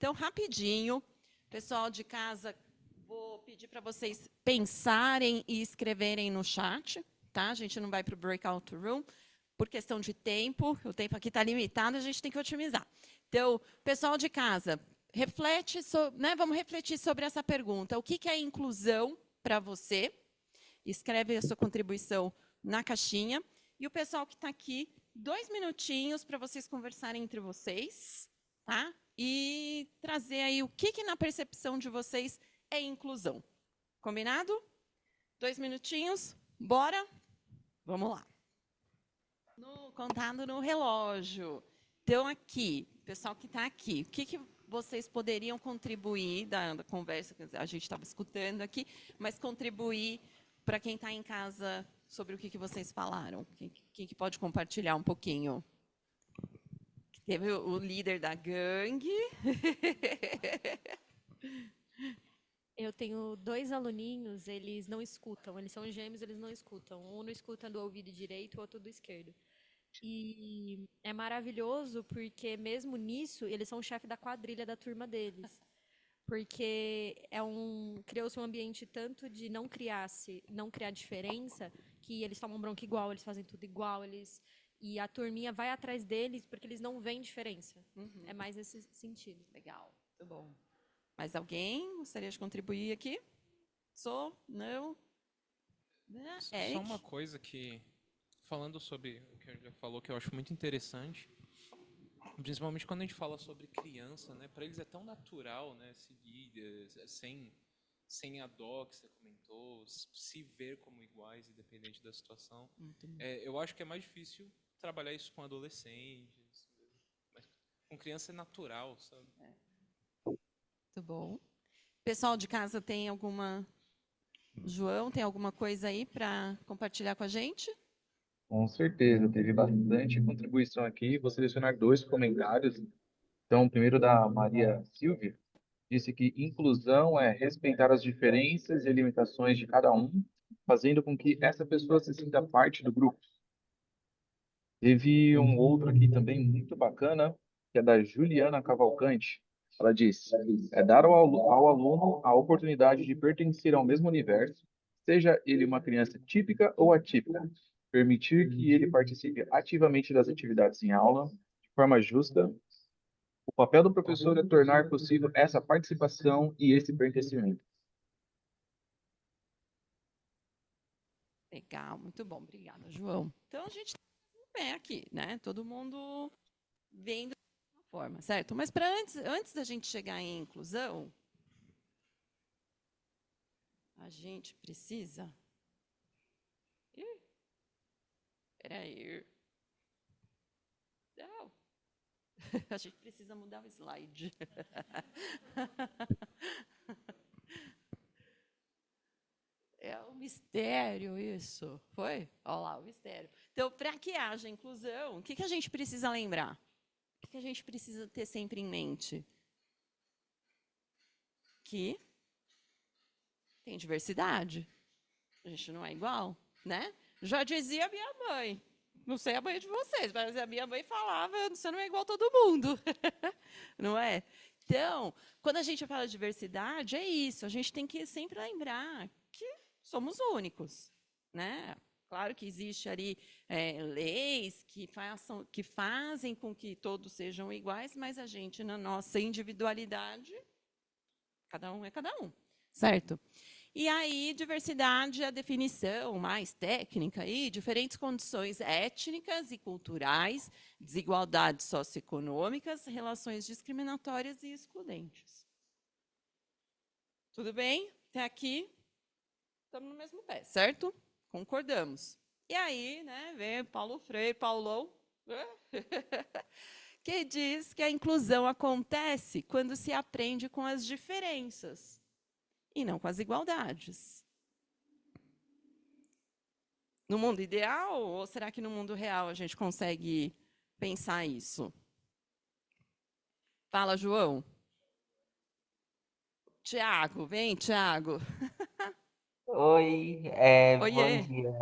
Então, rapidinho, pessoal de casa, vou pedir para vocês pensarem e escreverem no chat, tá? A gente não vai para o breakout room, por questão de tempo, o tempo aqui está limitado, a gente tem que otimizar. Então, pessoal de casa, vamos refletir sobre essa pergunta. O que é inclusão para você? Escreve a sua contribuição na caixinha. E o pessoal que está aqui, 2 minutinhos para vocês conversarem entre vocês, tá? E trazer aí o que na percepção de vocês é inclusão. Combinado? 2 minutinhos, bora? Vamos lá. Contado no relógio. Então, aqui, pessoal que está aqui, o que vocês poderiam contribuir da conversa que a gente estava escutando aqui, mas contribuir para quem está em casa sobre o que vocês falaram? Quem que pode compartilhar um pouquinho? Teve o líder da gangue. Eu tenho 2 aluninhos, eles não escutam, eles são gêmeos, eles não escutam. Um não escuta do ouvido direito, o outro do esquerdo. E é maravilhoso porque, mesmo nisso, eles são o chefe da quadrilha da turma deles. Porque criou-se um ambiente tanto de não criar diferença, que eles tomam bronca igual, eles fazem tudo igual, e a turminha vai atrás deles porque eles não veem diferença. É mais nesse sentido. Legal, muito bom. Mais alguém gostaria de contribuir aqui? Não? Só uma coisa que, falando sobre o que a Julia falou, que eu acho muito interessante, principalmente quando a gente fala sobre criança, né? Para eles é tão natural, né? Seguir sem a dó que você comentou, se ver como iguais, independente da situação. Eu acho que é mais difícil trabalhar isso com adolescentes, mas com criança é natural, sabe? Muito bom. Pessoal de casa tem alguma... João, tem alguma coisa aí para compartilhar com a gente? Com certeza, teve bastante contribuição aqui. Vou selecionar 2 comentários. Então, primeiro da Maria Silvia, disse que inclusão é respeitar as diferenças e limitações de cada um, fazendo com que essa pessoa se sinta parte do grupo. Teve um outro aqui também muito bacana, que é da Juliana Cavalcante. Ela disse: é dar ao aluno a oportunidade de pertencer ao mesmo universo, seja ele uma criança típica ou atípica. Permitir que ele participe ativamente das atividades em aula, de forma justa. O papel do professor é tornar possível essa participação e esse pertencimento. Legal, muito bom. Obrigada, João. Então, a gente está bem aqui, né? Todo mundo vendo de uma forma, certo? Mas antes da gente chegar em inclusão, a gente precisa... Espera aí. Não. A gente precisa mudar o slide. É um mistério isso. Foi? Olha lá, o mistério. Então, para que haja inclusão, o que a gente precisa lembrar? O que a gente precisa ter sempre em mente? Que tem diversidade. A gente não é igual, né? Já dizia a minha mãe. Não sei a mãe de vocês, mas a minha mãe falava, você não é igual a todo mundo. Não é? Então, quando a gente fala de diversidade, é isso. A gente tem que sempre lembrar que somos únicos, né? Claro que existe ali leis que fazem com que todos sejam iguais, mas a gente, na nossa individualidade, cada um é cada um, certo? E aí, diversidade é a definição mais técnica aí, diferentes condições étnicas e culturais, desigualdades socioeconômicas, relações discriminatórias e excludentes. Tudo bem? Até aqui, estamos no mesmo pé, certo? Concordamos. E aí, né, vem Paulo Freire, Paulão, que diz que a inclusão acontece quando se aprende com as diferenças e não com as igualdades. No mundo ideal, ou será que no mundo real a gente consegue pensar isso? Fala, João. Tiago, vem, Tiago. Oi, bom Oiê. dia.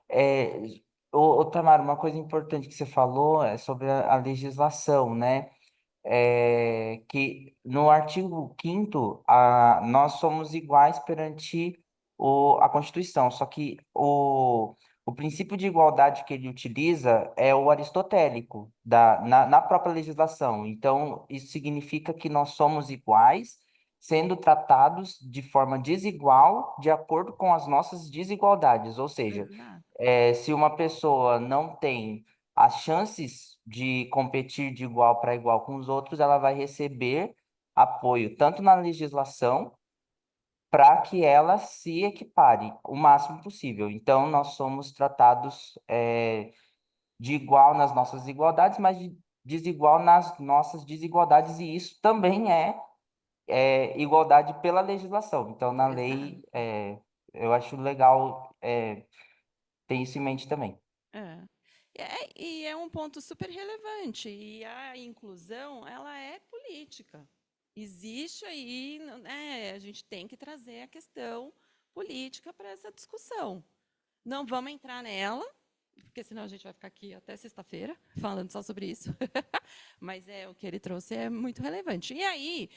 É, Tamara, uma coisa importante que você falou é sobre a legislação, né? que no artigo 5º, nós somos iguais perante a Constituição, só que o princípio de igualdade que ele utiliza é o aristotélico, na própria legislação. Então, isso significa que nós somos iguais, sendo tratados de forma desigual, de acordo com as nossas desigualdades. Ou seja, Exato. se uma pessoa não tem as chances de competir de igual para igual com os outros, ela vai receber apoio tanto na legislação para que ela se equipare o máximo possível. Então, nós somos tratados de igual nas nossas igualdades, mas de desigual nas nossas desigualdades, e isso também é igualdade pela legislação. Então, na lei, Exato. eu acho legal ter isso em mente também. E é um ponto super relevante. E a inclusão, ela é política. Existe aí, né, a gente tem que trazer a questão política para essa discussão. Não vamos entrar nela, porque senão a gente vai ficar aqui até sexta-feira falando só sobre isso. Mas o que ele trouxe é muito relevante. E aí,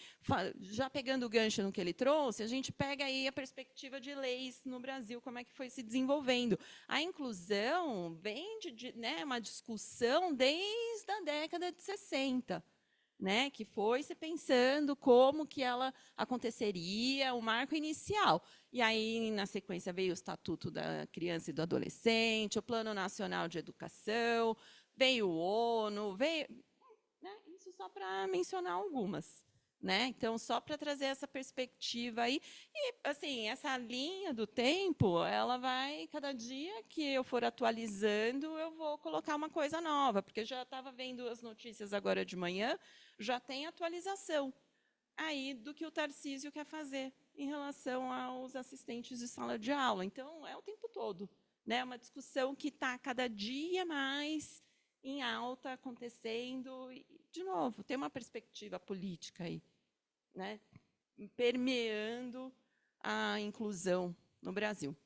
já pegando o gancho no que ele trouxe, a gente pega aí a perspectiva de leis no Brasil, como é que foi se desenvolvendo. A inclusão vem de uma discussão desde a década de 60. Né, que foi se pensando como que ela aconteceria, o marco inicial. E aí, na sequência, veio o Estatuto da Criança e do Adolescente, o Plano Nacional de Educação, veio o ONU, né, isso só para mencionar algumas. Né? Então, só para trazer essa perspectiva aí. E, assim, essa linha do tempo, ela vai, cada dia que eu for atualizando, eu vou colocar uma coisa nova, porque eu já estava vendo as notícias agora de manhã, já tem atualização aí do que o Tarcísio quer fazer em relação aos assistentes de sala de aula. Então, é o tempo todo. Né? Uma discussão que está cada dia mais em alta, acontecendo. E, de novo, tem uma perspectiva política aí, né, permeando a inclusão no Brasil.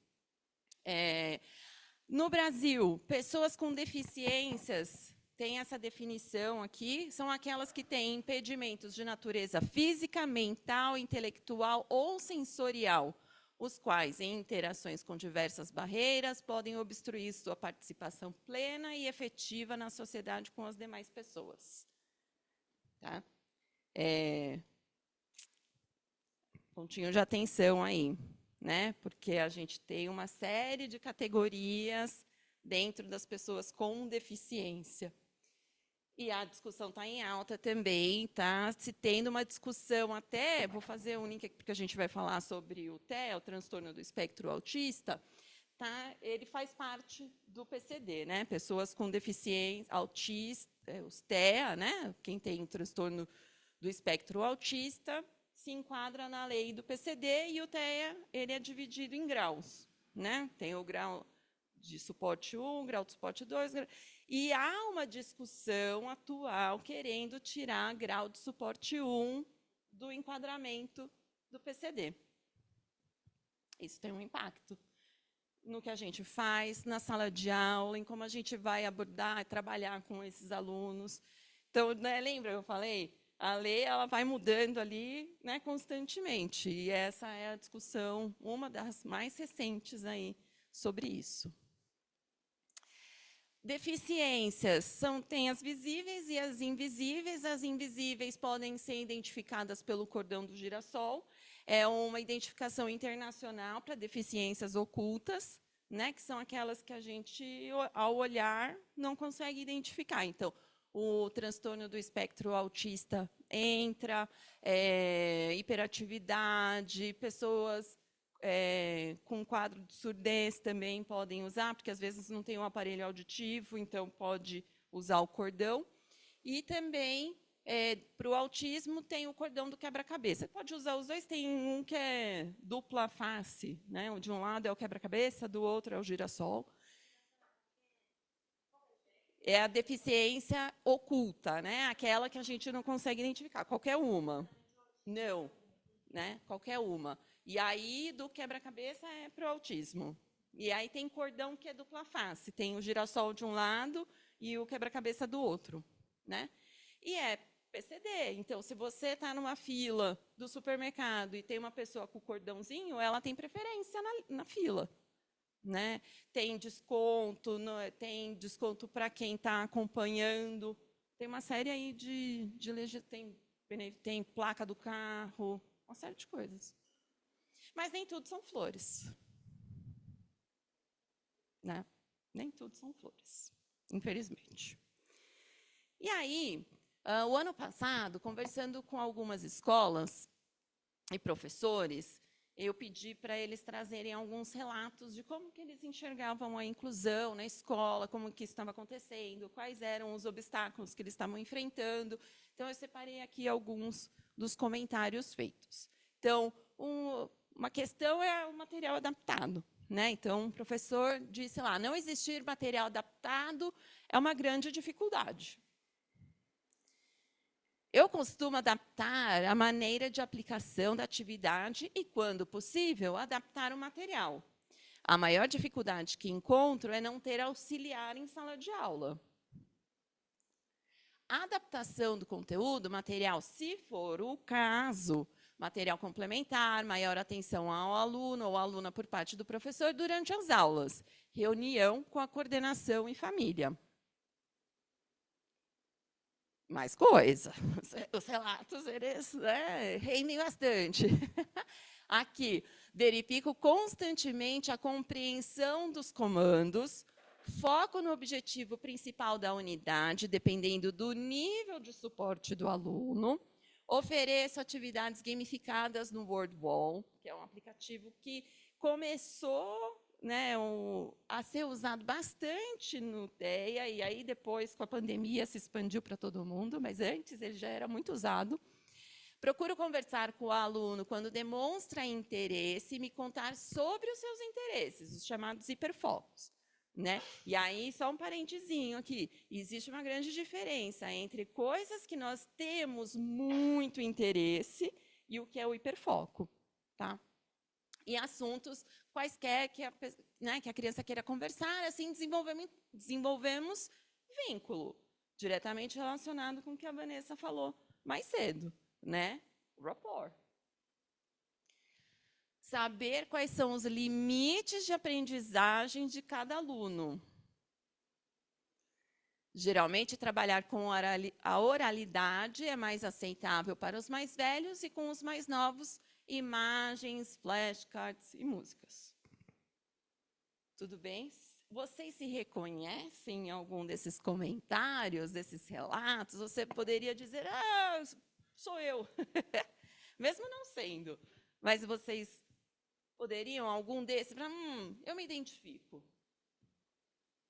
No Brasil, pessoas com deficiências, tem essa definição aqui, são aquelas que têm impedimentos de natureza física, mental, intelectual ou sensorial, os quais, em interações com diversas barreiras, podem obstruir sua participação plena e efetiva na sociedade com as demais pessoas. Tá? Pontinho de atenção aí, né? Porque a gente tem uma série de categorias dentro das pessoas com deficiência. E a discussão está em alta também, está se tendo uma discussão até, vou fazer um link aqui, porque a gente vai falar sobre o TEA, o transtorno do espectro autista, tá? Ele faz parte do PCD, né? Pessoas com deficiência autista, os TEA, né? Quem tem transtorno do espectro autista, se enquadra na lei do PCD, e o TEA ele é dividido em graus. Né? Tem o grau de suporte 1, grau de suporte 2, e há uma discussão atual querendo tirar grau de suporte 1 do enquadramento do PCD. Isso tem um impacto no que a gente faz na sala de aula, em como a gente vai abordar, trabalhar com esses alunos. Então, né, lembra, eu falei, a lei ela vai mudando ali, né, constantemente. E essa é a discussão, uma das mais recentes aí sobre isso. Deficiências tem as visíveis e as invisíveis. As invisíveis podem ser identificadas pelo cordão do girassol. É uma identificação internacional para deficiências ocultas, né, que são aquelas que a gente, ao olhar, não consegue identificar. Então, o transtorno do espectro autista entra, hiperatividade, pessoas com quadro de surdez também podem usar, porque às vezes não tem um aparelho auditivo, então pode usar o cordão. E também, para o autismo, tem o cordão do quebra-cabeça. Pode usar os dois, tem um que é dupla face, né? De um lado é o quebra-cabeça, do outro é o girassol. É a deficiência oculta, né? Aquela que a gente não consegue identificar, qualquer uma. Não, né? Qualquer uma. E aí, do quebra-cabeça é para o autismo. E aí tem cordão que é dupla face. Tem o girassol de um lado e o quebra-cabeça do outro. Né? E PCD. Então, se você está numa fila do supermercado e tem uma pessoa com cordãozinho, ela tem preferência na fila. Né? Tem desconto para quem está acompanhando. Tem uma série aí tem placa do carro, uma série de coisas. Mas nem tudo são flores. Né? Nem tudo são flores, infelizmente. E aí, o ano passado, conversando com algumas escolas e professores, eu pedi para eles trazerem alguns relatos de como que eles enxergavam a inclusão na escola, como que isso estava acontecendo, quais eram os obstáculos que eles estavam enfrentando. Então, eu separei aqui alguns dos comentários feitos. Então, uma questão é o material adaptado. Né? Então, o professor disse lá, não existir material adaptado é uma grande dificuldade. Eu costumo adaptar a maneira de aplicação da atividade e, quando possível, adaptar o material. A maior dificuldade que encontro é não ter auxiliar em sala de aula. A adaptação do conteúdo, material, se for o caso, material complementar, maior atenção ao aluno ou aluna por parte do professor durante as aulas, reunião com a coordenação e família. Mais coisa, os relatos, eles rendem bastante. Aqui, verifico constantemente a compreensão dos comandos, foco no objetivo principal da unidade, dependendo do nível de suporte do aluno, ofereço atividades gamificadas no WordWall, que é um aplicativo que começou a ser usado bastante no TEA, e aí depois, com a pandemia, se expandiu para todo mundo, mas antes ele já era muito usado. Procuro conversar com o aluno quando demonstra interesse e me contar sobre os seus interesses, os chamados hiperfocos. Né? E aí, só um parentezinho aqui, existe uma grande diferença entre coisas que nós temos muito interesse e o que é o hiperfoco. Tá? E assuntos quaisquer que a criança queira conversar, assim desenvolvemos vínculo, diretamente relacionado com o que a Vanessa falou mais cedo, né? Rapport. Saber quais são os limites de aprendizagem de cada aluno. Geralmente, trabalhar com a oralidade é mais aceitável para os mais velhos e com os mais novos, imagens, flashcards e músicas. Tudo bem? Vocês se reconhecem em algum desses comentários, desses relatos? Você poderia dizer, sou eu. Mesmo não sendo. Mas vocês poderiam, algum desses, eu me identifico.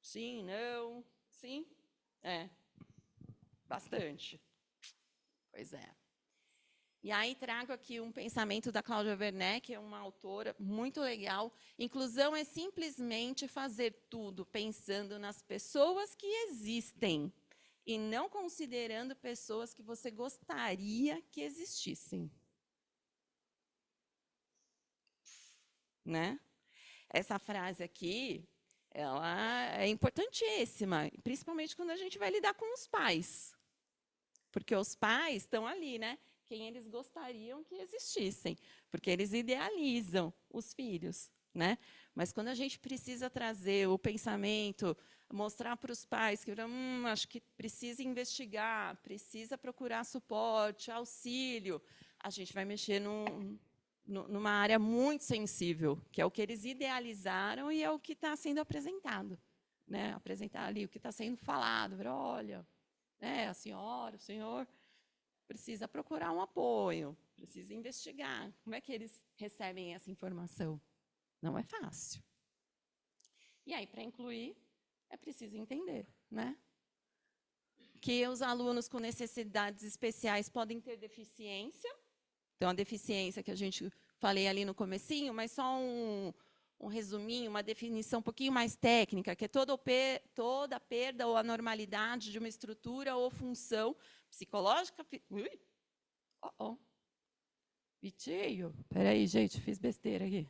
Sim, não, sim? Bastante. Pois é. E aí trago aqui um pensamento da Cláudia Werneck, que é uma autora muito legal. Inclusão é simplesmente fazer tudo pensando nas pessoas que existem e não considerando pessoas que você gostaria que existissem. Né? Essa frase aqui, ela é importantíssima, principalmente quando a gente vai lidar com os pais. Porque os pais estão ali, né? Quem eles gostariam que existissem, porque eles idealizam os filhos, né? Mas quando a gente precisa trazer o pensamento, mostrar para os pais que acho que precisa investigar, precisa procurar suporte, auxílio, a gente vai mexer numa área muito sensível, que é o que eles idealizaram e é o que está sendo apresentado, né? Apresentar ali o que está sendo falado, olha, a senhora, o senhor precisa procurar um apoio, precisa investigar. Como é que eles recebem essa informação? Não é fácil. E aí, para incluir, é preciso entender, né? Que os alunos com necessidades especiais podem ter deficiência. Então, a deficiência que a gente falei ali no comecinho, mas só um resuminho, uma definição um pouquinho mais técnica, que é toda perda ou anormalidade de uma estrutura ou função psicológica. Vitinho, peraí, gente, fiz besteira aqui.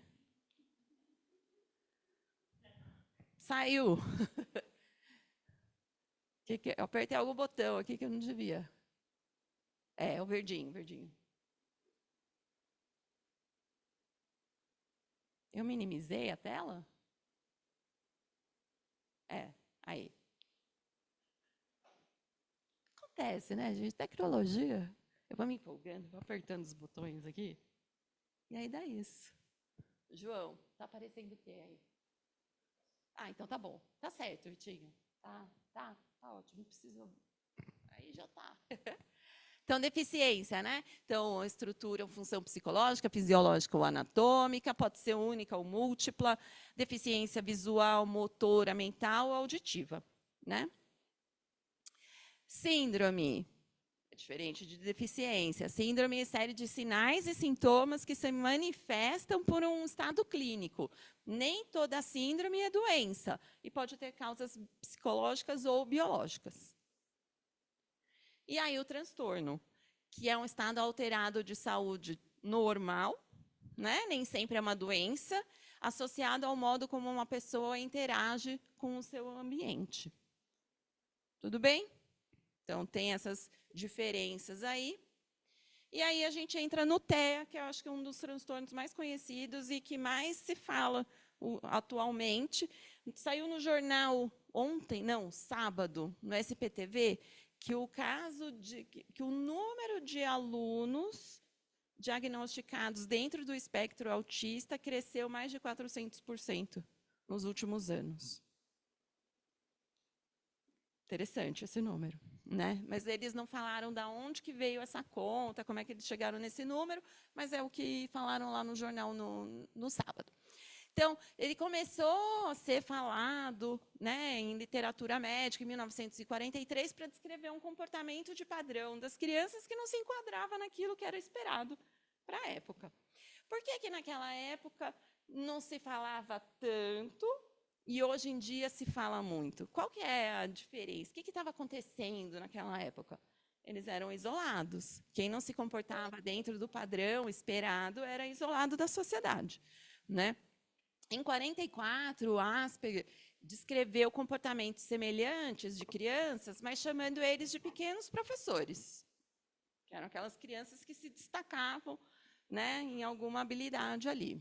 Saiu. Eu apertei algum botão aqui que eu não devia. É, o verdinho, verdinho. Eu minimizei a tela? É, aí. Acontece, né, gente? Tecnologia. Eu vou me empolgando, vou apertando os botões aqui. E aí dá isso. João, tá aparecendo o quê aí? Ah, então tá bom. Tá certo, Vitinho. Tá ótimo. Não precisa. Aí já tá. Então, deficiência, né? Então, estrutura ou função psicológica, fisiológica ou anatômica, pode ser única ou múltipla, deficiência visual, motora, mental ou auditiva, né? Síndrome, é diferente de deficiência. Síndrome é série de sinais e sintomas que se manifestam por um estado clínico. Nem toda síndrome é doença e pode ter causas psicológicas ou biológicas. E aí o transtorno, que é um estado alterado de saúde normal, né? Nem sempre é uma doença, associado ao modo como uma pessoa interage com o seu ambiente. Tudo bem? Então, tem essas diferenças aí. E aí a gente entra no TEA, que eu acho que é um dos transtornos mais conhecidos e que mais se fala atualmente. Saiu no jornal ontem, não, sábado, no SPTV, que o caso de que o número de alunos diagnosticados dentro do espectro autista cresceu mais de 400% nos últimos anos. Interessante esse número, né? Mas eles não falaram de onde que veio essa conta, como é que eles chegaram nesse número, mas é o que falaram lá no jornal no sábado. Então, ele começou a ser falado, né, em literatura médica, em 1943, para descrever um comportamento de padrão das crianças que não se enquadrava naquilo que era esperado para a época. Por que naquela época não se falava tanto e hoje em dia se fala muito? Qual que é a diferença? O que estava acontecendo naquela época? Eles eram isolados. Quem não se comportava dentro do padrão esperado era isolado da sociedade, né? Em 44, Asperger descreveu comportamentos semelhantes de crianças, mas chamando eles de pequenos professores, que eram aquelas crianças que se destacavam, né, em alguma habilidade ali.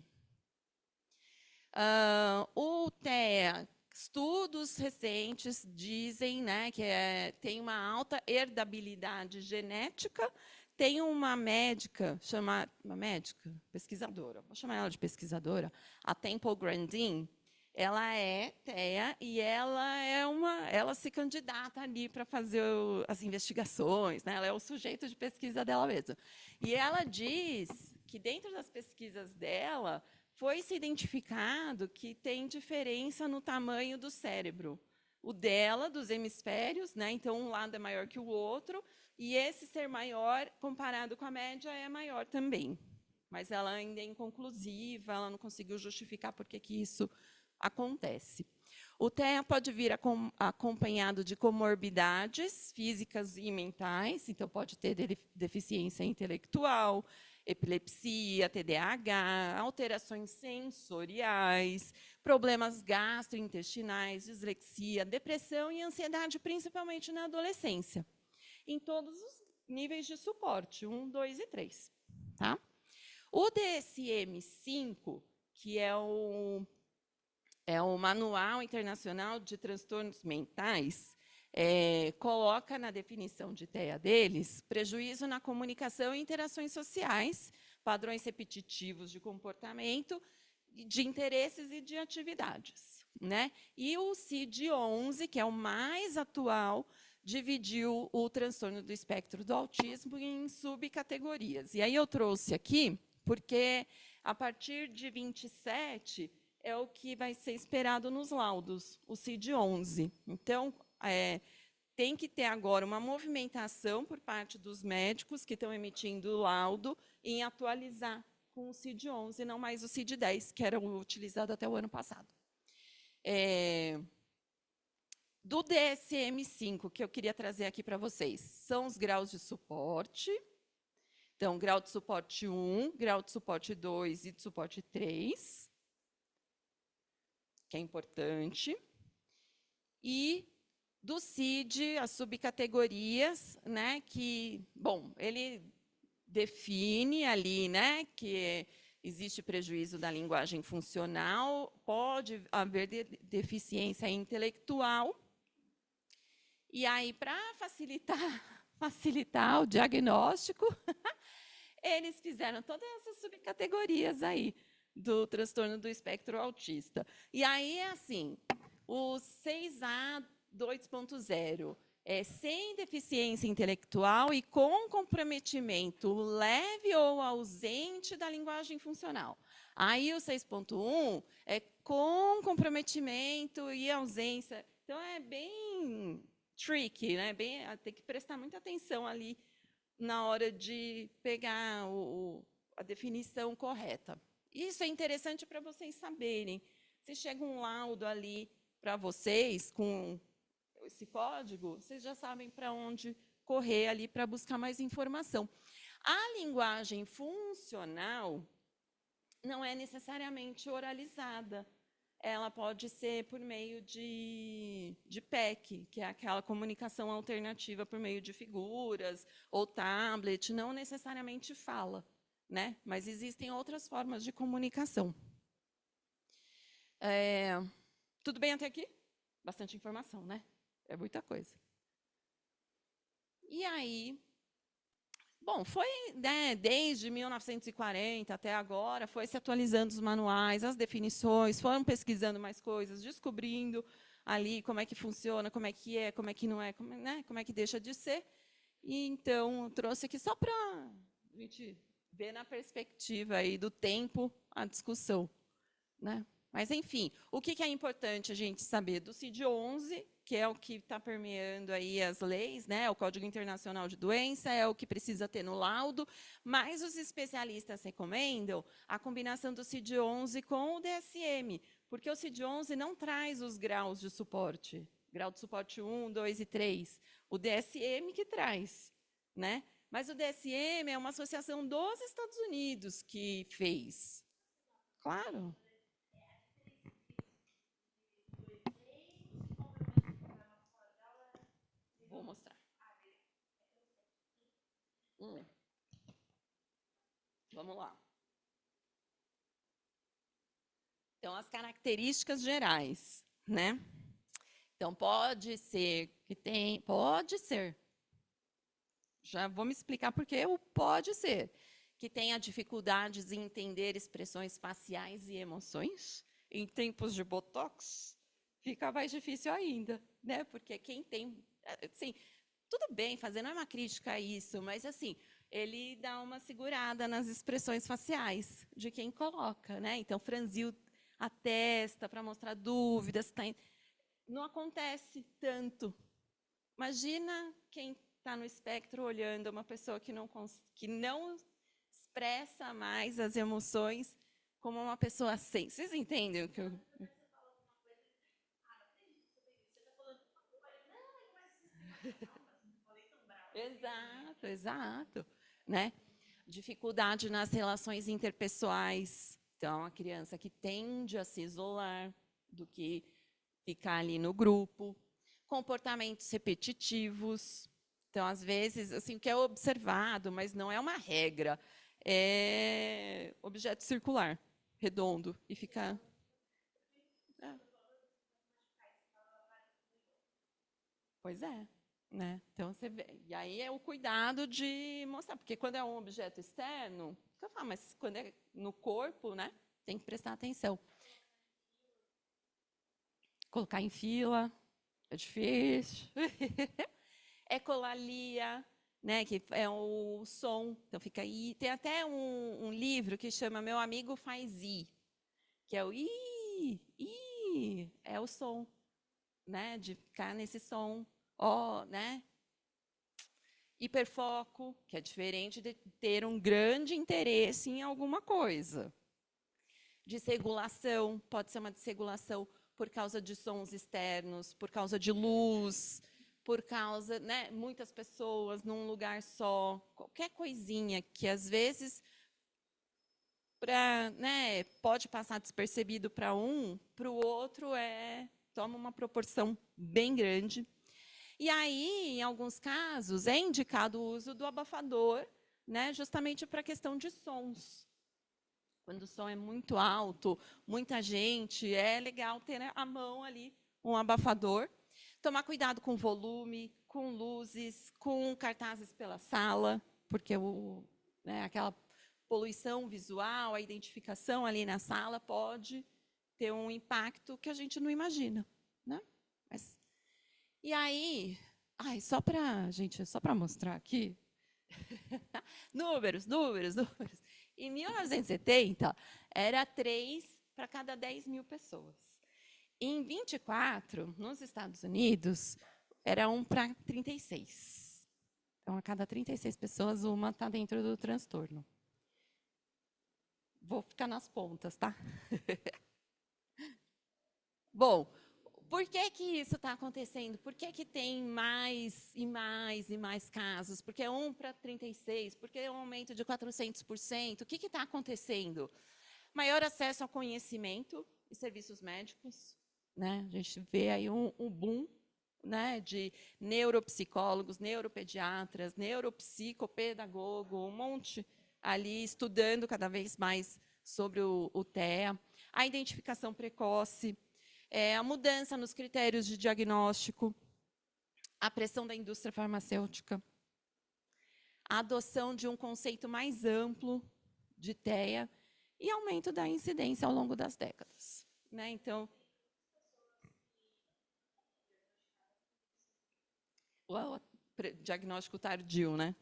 O TEA, estudos recentes dizem, né, que tem uma alta herdabilidade genética. Tem uma médica, pesquisadora, vou chamar ela de pesquisadora, a Temple Grandin. Ela é TEA e ela se candidata ali para fazer as investigações, né? Ela é o sujeito de pesquisa dela mesma. E ela diz que dentro das pesquisas dela foi se identificado que tem diferença no tamanho do cérebro. O dela, dos hemisférios, né? Então um lado é maior que o outro, e esse ser maior, comparado com a média, é maior também. Mas ela ainda é inconclusiva, ela não conseguiu justificar por que isso acontece. O TEA pode vir acompanhado de comorbidades físicas e mentais, então pode ter deficiência intelectual, epilepsia, TDAH, alterações sensoriais, problemas gastrointestinais, dislexia, depressão e ansiedade, principalmente na adolescência, em todos os níveis de suporte, 1, 2 e 3. Tá? O DSM-5, que é o Manual Internacional de Transtornos Mentais, coloca na definição de TEA deles prejuízo na comunicação e interações sociais, padrões repetitivos de comportamento, de interesses e de atividades, né? E o CID-11, que é o mais atual, dividiu o transtorno do espectro do autismo em subcategorias. E aí eu trouxe aqui, porque a partir de 27 é o que vai ser esperado nos laudos, o CID-11. Então, tem que ter agora uma movimentação por parte dos médicos que estão emitindo o laudo em atualizar com o CID-11, não mais o CID-10, que era o utilizado até o ano passado. Do DSM-5, que eu queria trazer aqui para vocês, são os graus de suporte. Então, grau de suporte 1, grau de suporte 2 e de suporte 3, que é importante. E Do CID, as subcategorias, né, que, bom, ele define ali, né, que existe prejuízo da linguagem funcional, pode haver deficiência intelectual. E aí, para facilitar o diagnóstico, eles fizeram todas essas subcategorias aí do transtorno do espectro autista. E aí é assim, o 6A 2.0 é sem deficiência intelectual e com comprometimento leve ou ausente da linguagem funcional. Aí o 6.1 é com comprometimento e ausência. Então é bem tricky, né? Tem que prestar muita atenção ali na hora de pegar a definição correta. Isso é interessante para vocês saberem. Se chega um laudo ali para vocês com esse código, vocês já sabem para onde correr ali para buscar mais informação. A linguagem funcional não é necessariamente oralizada. Ela pode ser por meio de PEC, que é aquela comunicação alternativa por meio de figuras ou tablet, não necessariamente fala, né? Mas existem outras formas de comunicação. Tudo bem até aqui? Bastante informação, né? É muita coisa. E aí, bom, foi, né, desde 1940 até agora, foi se atualizando os manuais, as definições, foram pesquisando mais coisas, descobrindo ali como é que funciona, como é que não é, como é que deixa de ser. E, então, eu trouxe aqui só para a gente ver na perspectiva aí do tempo a discussão, né? Mas, enfim, o que é importante a gente saber do CID-11, que é o que está permeando aí as leis, né? O Código Internacional de Doença, é o que precisa ter no laudo, mas os especialistas recomendam a combinação do CID-11 com o DSM, porque o CID-11 não traz os graus de suporte, grau de suporte 1, 2 e 3, o DSM que traz, né? Mas o DSM é uma associação dos Estados Unidos que fez. Claro. Vou mostrar. Vamos lá. Então, as características gerais, né? Então, pode ser que tem... Pode ser. Já vou me explicar por que o pode ser. Que tenha dificuldades em entender expressões faciais e emoções. Em tempos de botox, fica mais difícil ainda, né? Porque quem tem... Assim, tudo bem, não é uma crítica a isso, mas, assim, ele dá uma segurada nas expressões faciais de quem coloca, né? Então, franziu a testa para mostrar dúvidas. Não acontece tanto. Imagina quem está no espectro olhando uma pessoa que não expressa mais as emoções como uma pessoa sem. Vocês entendem o que eu... Exato, né? Dificuldade nas relações interpessoais. Então, a criança que tende a se isolar do que ficar ali no grupo. Comportamentos repetitivos. Então, às vezes, assim, o que é observado, mas não é uma regra, é objeto circular, redondo, e ficar... Pois é. Né? Então, você vê. E aí é o cuidado de mostrar, porque quando é um objeto externo, eu falo, mas quando é no corpo, né, tem que prestar atenção. Colocar em fila é difícil. Ecolalia, né, que é o som, então fica aí. Tem até um livro que chama Meu Amigo Faz I, que é o I, é o som, né, de ficar nesse som, ó, né? Hiperfoco, que é diferente de ter um grande interesse em alguma coisa. Desregulação, pode ser uma desregulação por causa de sons externos, por causa de luz, por causa, né, muitas pessoas num lugar só, qualquer coisinha que às vezes né, pode passar despercebido para o outro toma uma proporção bem grande. E aí, em alguns casos, é indicado o uso do abafador, né, justamente para a questão de sons. Quando o som é muito alto, muita gente, é legal ter, né, à mão ali um abafador. Tomar cuidado com volume, com luzes, com cartazes pela sala, porque aquela poluição visual, a identificação ali na sala pode ter um impacto que a gente não imagina, né? E aí, só para mostrar aqui, números. Em 1970, era 3 para cada 10 mil pessoas. Em 24, nos Estados Unidos, era 1 para 36. Então, a cada 36 pessoas, uma está dentro do transtorno. Vou ficar nas pontas, tá? Bom, por que isso está acontecendo? Por que tem mais e mais casos? Porque é 1 para 36? Porque é um aumento de 400%? O que está acontecendo? Maior acesso ao conhecimento e serviços médicos, né? A gente vê aí um boom, né, de neuropsicólogos, neuropediatras, neuropsicopedagogo, um monte ali estudando cada vez mais sobre o TEA. A identificação precoce, a mudança nos critérios de diagnóstico, a pressão da indústria farmacêutica, a adoção de um conceito mais amplo de TEA e aumento da incidência ao longo das décadas, né? Então, o diagnóstico tardio, né?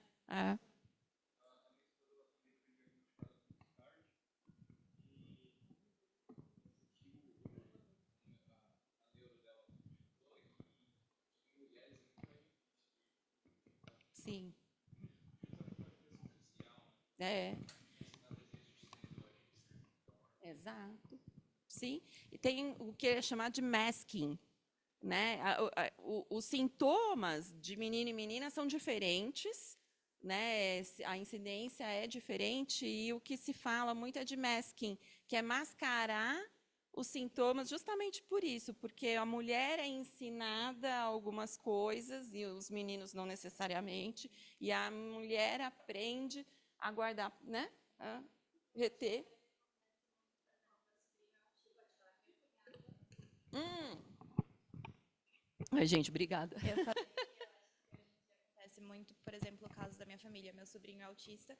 Sim. Exato. Sim. E tem o que é chamado de masking, né? Os sintomas de menino e menina são diferentes, né? A incidência é diferente e o que se fala muito é de masking, que é mascarar os sintomas justamente por isso, porque a mulher é ensinada algumas coisas e os meninos não necessariamente, e a mulher aprende a guardar, né? A reter. Ai, gente, obrigada. Acontece muito, por exemplo, o caso da minha família. Meu sobrinho é autista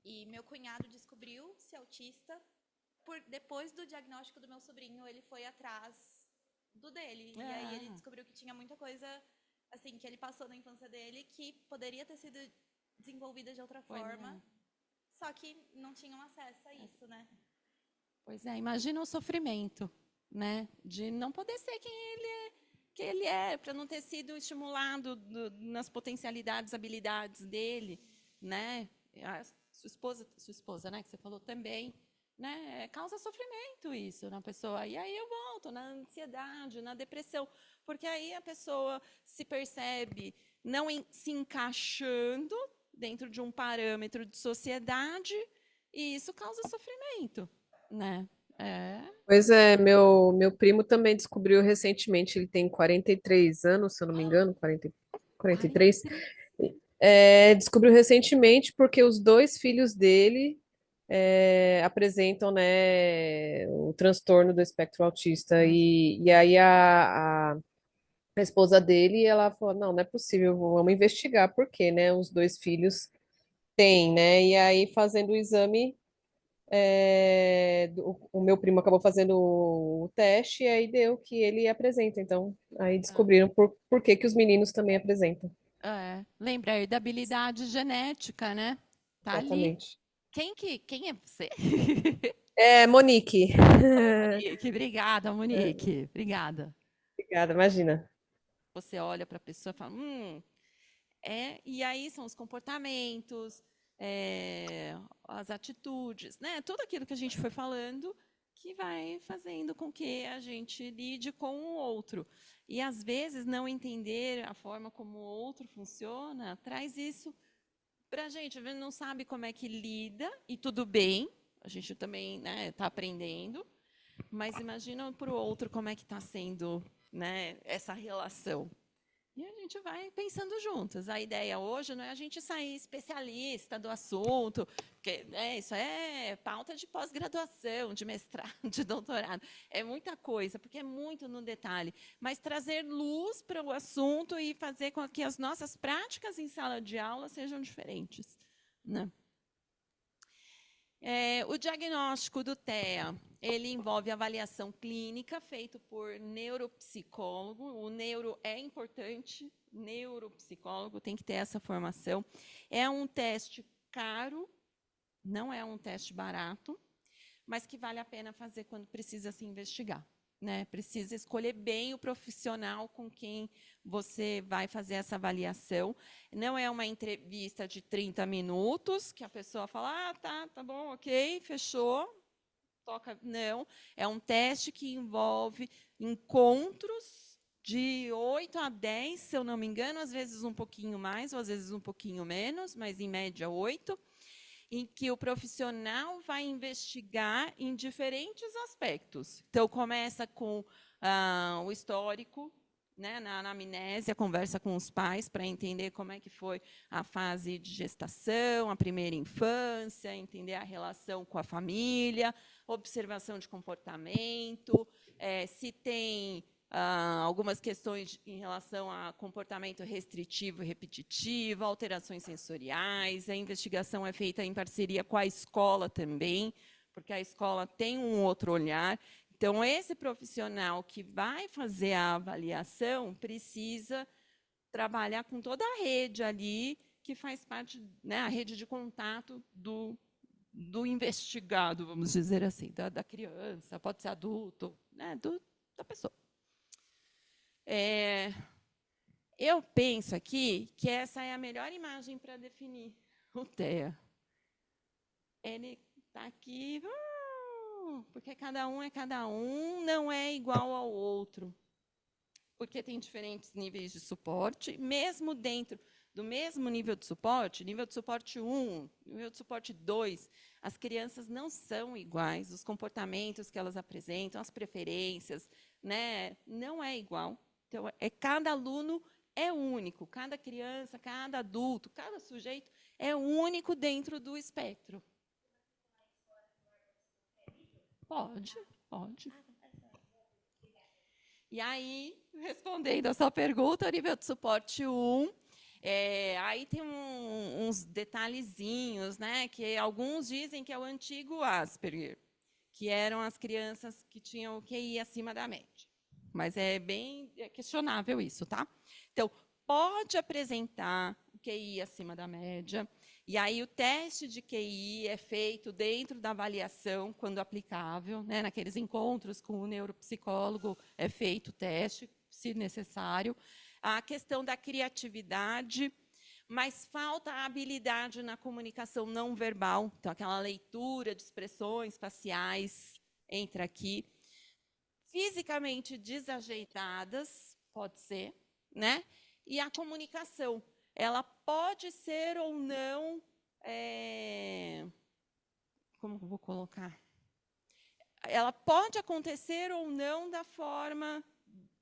e meu cunhado descobriu-se autista depois do diagnóstico do meu sobrinho. Ele foi atrás do dele. E aí ele descobriu que tinha muita coisa assim que ele passou na infância dele que poderia ter sido desenvolvida de outra forma, só que não tinham acesso a isso, né? Pois é, imagina o sofrimento, né, de não poder ser quem ele é, para não ter sido estimulado nas potencialidades, habilidades dele, né? A sua esposa, né, que você falou também, né? Causa sofrimento isso na pessoa. E aí eu volto na ansiedade, na depressão, porque aí a pessoa se percebe não se encaixando dentro de um parâmetro de sociedade e isso causa sofrimento, né? Pois é, meu primo também descobriu recentemente, ele tem 43 anos, se eu não me engano, 43. Descobriu recentemente porque os dois filhos dele apresentam, né, o transtorno do espectro autista. E aí a esposa dele, ela falou, não é possível, vamos investigar por quê, né? Os dois filhos têm, né? E aí, fazendo o exame, o meu primo acabou fazendo o teste e aí deu que ele apresenta. Então, aí descobriram por que os meninos também apresentam. Lembra aí da habilidade genética, né? Tá ali. Exatamente. Quem é você? Monique. Monique, obrigada, Monique. Obrigada. Obrigada, imagina. Você olha para a pessoa e fala, e aí são os comportamentos, as atitudes, né? Tudo aquilo que a gente foi falando que vai fazendo com que a gente lide com o outro. E, às vezes, não entender a forma como o outro funciona traz isso para a gente. A gente não sabe como é que lida, e tudo bem, a gente também está aprendendo, mas imagina para o outro como é que está sendo, né, essa relação. E a gente vai pensando juntas. A ideia hoje não é a gente sair especialista do assunto, porque isso é pauta de pós-graduação, de mestrado, de doutorado. É muita coisa, porque é muito no detalhe. Mas trazer luz para o assunto e fazer com que as nossas práticas em sala de aula sejam diferentes, né? O diagnóstico do TEA, ele envolve avaliação clínica feita por neuropsicólogo. O neuro é importante, neuropsicólogo tem que ter essa formação. É um teste caro, não é um teste barato, mas que vale a pena fazer quando precisa se investigar, né? Precisa escolher bem o profissional com quem você vai fazer essa avaliação. Não é uma entrevista de 30 minutos, que a pessoa fala, tá bom, ok, fechou, toca. Não, é um teste que envolve encontros de 8 a 10, se eu não me engano, às vezes um pouquinho mais, ou às vezes um pouquinho menos, mas em média 8, em que o profissional vai investigar em diferentes aspectos. Então, começa com o histórico, né, na anamnese, a conversa com os pais para entender como é que foi a fase de gestação, a primeira infância, entender a relação com a família, observação de comportamento, se tem algumas questões em relação a comportamento restritivo e repetitivo, alterações sensoriais. A investigação é feita em parceria com a escola também, porque a escola tem um outro olhar. Então, esse profissional que vai fazer a avaliação precisa trabalhar com toda a rede ali, que faz parte, né, a rede de contato do investigado, vamos dizer assim, da criança, pode ser adulto, né, da pessoa. Eu penso aqui que essa é a melhor imagem para definir o TEA. Ele está aqui, porque cada um é cada um, não é igual ao outro, porque tem diferentes níveis de suporte, mesmo dentro do mesmo nível de suporte 1, nível de suporte 2, as crianças não são iguais, os comportamentos que elas apresentam, as preferências, né, não é igual. Então, cada aluno é único, cada criança, cada adulto, cada sujeito é único dentro do espectro. Pode. E aí, respondendo a sua pergunta, nível de suporte 1, aí tem uns detalhezinhos, né, que alguns dizem que é o antigo Asperger, que eram as crianças que tinham o QI acima da média. Mas é bem questionável isso, tá? Então, pode apresentar o QI acima da média, e aí o teste de QI é feito dentro da avaliação, quando aplicável, né? Naqueles encontros com o neuropsicólogo é feito o teste, se necessário. A questão da criatividade, mas falta a habilidade na comunicação não verbal, então aquela leitura de expressões faciais entra aqui. Fisicamente desajeitadas, pode ser, né? E a comunicação, ela pode ser ou não, como eu vou colocar? Ela pode acontecer ou não da forma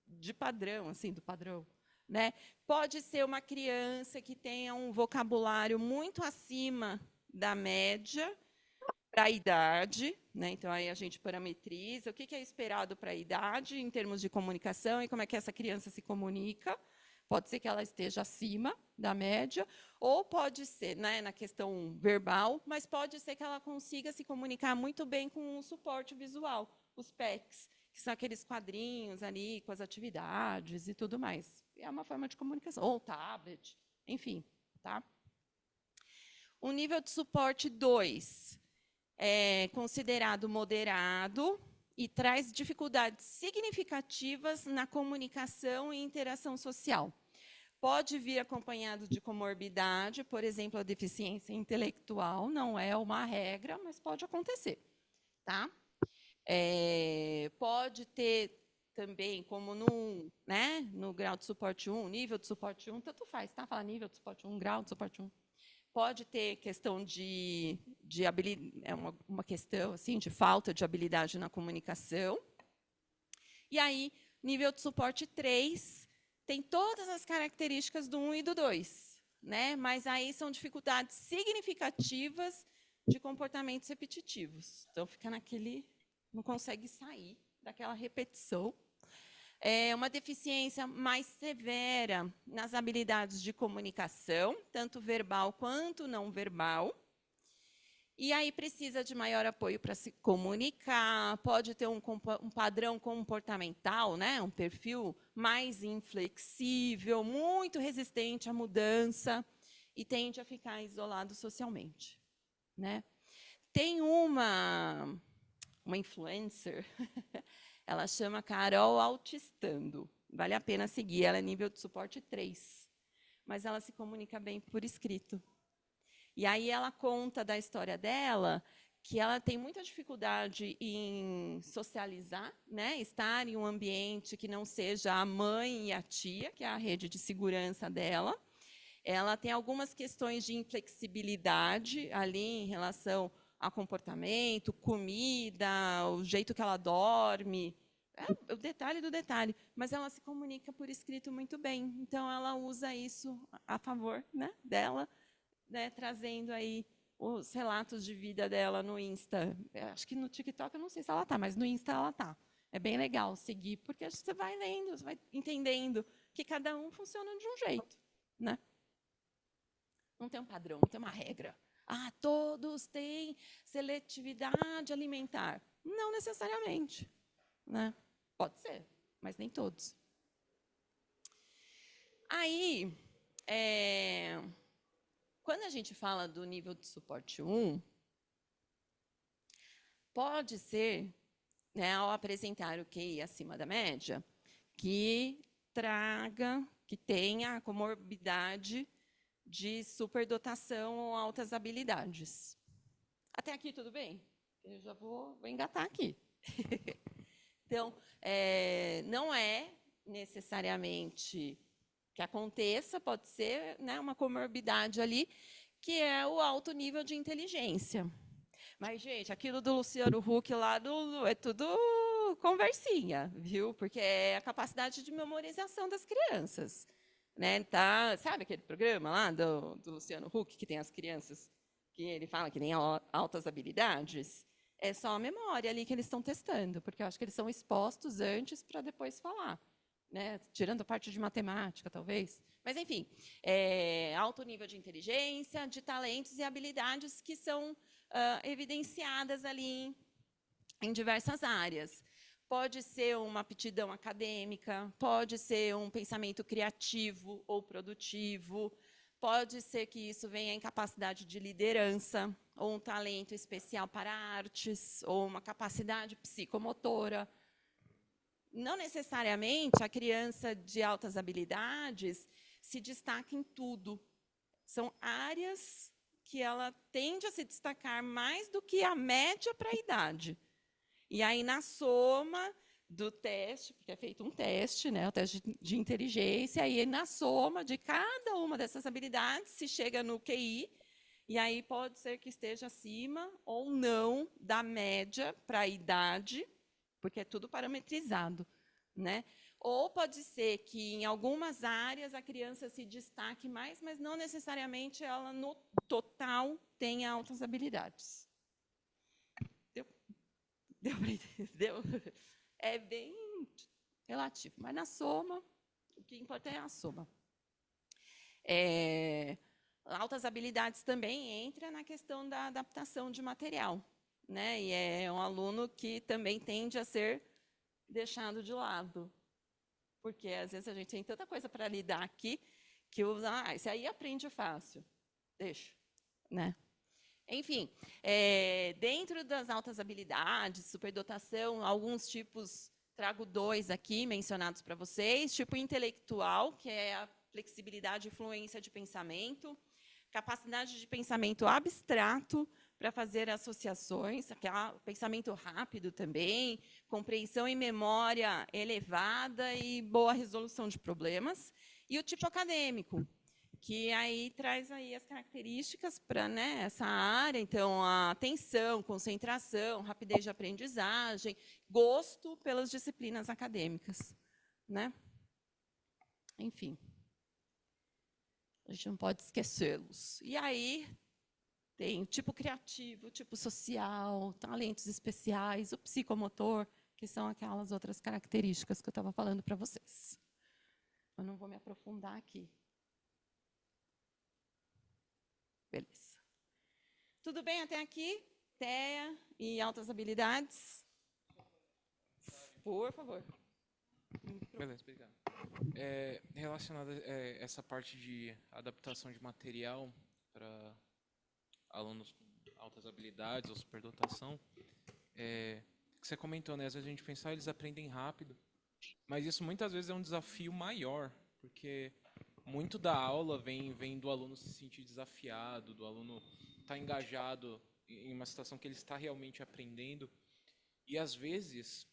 de padrão, assim, do padrão, né? Pode ser uma criança que tenha um vocabulário muito acima da média para a idade, né? Então, aí a gente parametriza o que é esperado para a idade em termos de comunicação e como é que essa criança se comunica. Pode ser que ela esteja acima da média, ou pode ser, né, na questão verbal, mas pode ser que ela consiga se comunicar muito bem com o suporte visual, os PECs, que são aqueles quadrinhos ali com as atividades e tudo mais. É uma forma de comunicação, ou tablet, enfim, tá? O nível de suporte 2 é considerado moderado e traz dificuldades significativas na comunicação e interação social. Pode vir acompanhado de comorbidade, por exemplo, a deficiência intelectual, não é uma regra, mas pode acontecer, tá? Pode ter também, como no grau de suporte 1, nível de suporte 1, tanto faz, tá? Fala nível de suporte 1, grau de suporte 1. Pode ter questão de habilidade, uma questão assim, de falta de habilidade na comunicação. E aí, nível de suporte 3, tem todas as características do 1 e do 2, né? Mas aí são dificuldades significativas de comportamentos repetitivos. Então, fica naquele... não consegue sair daquela repetição. É uma deficiência mais severa nas habilidades de comunicação, tanto verbal quanto não verbal. E aí precisa de maior apoio para se comunicar, pode ter um padrão comportamental, né? Um perfil mais inflexível, muito resistente à mudança e tende a ficar isolado socialmente, né? Tem uma influencer, ela chama Carol Autistando. Vale a pena seguir, ela é nível de suporte 3, mas ela se comunica bem por escrito. E aí ela conta da história dela, que ela tem muita dificuldade em socializar, né? Estar em um ambiente que não seja a mãe e a tia, que é a rede de segurança dela. Ela tem algumas questões de inflexibilidade ali em relação a comportamento, comida, o jeito que ela dorme, o detalhe do detalhe, mas ela se comunica por escrito muito bem. Então, ela usa isso a favor, né, dela, né, trazendo aí os relatos de vida dela no Insta. Acho que no TikTok eu não sei se ela está, mas no Insta ela está. É bem legal seguir, porque você vai lendo, você vai entendendo que cada um funciona de um jeito, né? Não tem um padrão, não tem uma regra. Ah, todos têm seletividade alimentar. Não necessariamente, né? Pode ser, mas nem todos. Aí, quando a gente fala do nível de suporte 1, pode ser, né, ao apresentar o QI acima da média, que tenha a comorbidade de superdotação ou altas habilidades. Até aqui tudo bem? Eu já vou engatar aqui. Então, não é necessariamente que aconteça, pode ser, né, uma comorbidade ali, que é o alto nível de inteligência. Mas, gente, aquilo do Luciano Huck lá é tudo conversinha, viu? Porque é a capacidade de memorização das crianças. Né? Tá, sabe aquele programa lá do Luciano Huck, que tem as crianças, que ele fala que tem altas habilidades? É só a memória ali que eles estão testando, porque eu acho que eles são expostos antes para depois falar. Né? Tirando a parte de matemática, talvez. Mas, enfim, alto nível de inteligência, de talentos e habilidades que são evidenciadas ali em diversas áreas. Pode ser uma aptidão acadêmica, pode ser um pensamento criativo ou produtivo, pode ser que isso venha em capacidade de liderança, ou um talento especial para artes, ou uma capacidade psicomotora. Não necessariamente a criança de altas habilidades se destaca em tudo. São áreas que ela tende a se destacar mais do que a média para a idade. E aí, na soma do teste, porque é feito um teste, né, o teste de inteligência, aí na soma de cada uma dessas habilidades se chega no QI, e aí pode ser que esteja acima ou não da média para a idade, porque é tudo parametrizado, né? Ou pode ser que em algumas áreas a criança se destaque mais, mas não necessariamente ela no total tenha altas habilidades. Deu. É bem relativo, mas na soma, o que importa é a soma. Altas habilidades também entra na questão da adaptação de material, né? E é um aluno que também tende a ser deixado de lado, porque às vezes a gente tem tanta coisa para lidar aqui que esse aí aprende fácil, deixa, né? Enfim, dentro das altas habilidades, superdotação, alguns tipos, trago 2 aqui mencionados para vocês. Tipo intelectual, que é a flexibilidade e fluência de pensamento. Capacidade de pensamento abstrato para fazer associações, pensamento rápido também, compreensão e memória elevada e boa resolução de problemas. E o tipo acadêmico, que aí traz aí as características para, né, essa área, então a atenção, concentração, rapidez de aprendizagem, gosto pelas disciplinas acadêmicas, né? enfim, a gente não pode esquecê-los. E aí tem o tipo criativo, o tipo social, talentos especiais, o psicomotor, que são aquelas outras características que eu estava falando para vocês. Eu não vou me aprofundar aqui. Beleza. Tudo bem até aqui? TEA e altas habilidades? Por favor. Beleza, obrigado. Relacionado a essa parte de adaptação de material para alunos com altas habilidades ou superdotação, que você comentou, né? Às vezes a gente pensa, eles aprendem rápido, mas isso muitas vezes é um desafio maior, porque muito da aula vem do aluno se sentir desafiado, do aluno estar engajado em uma situação que ele está realmente aprendendo. E às vezes,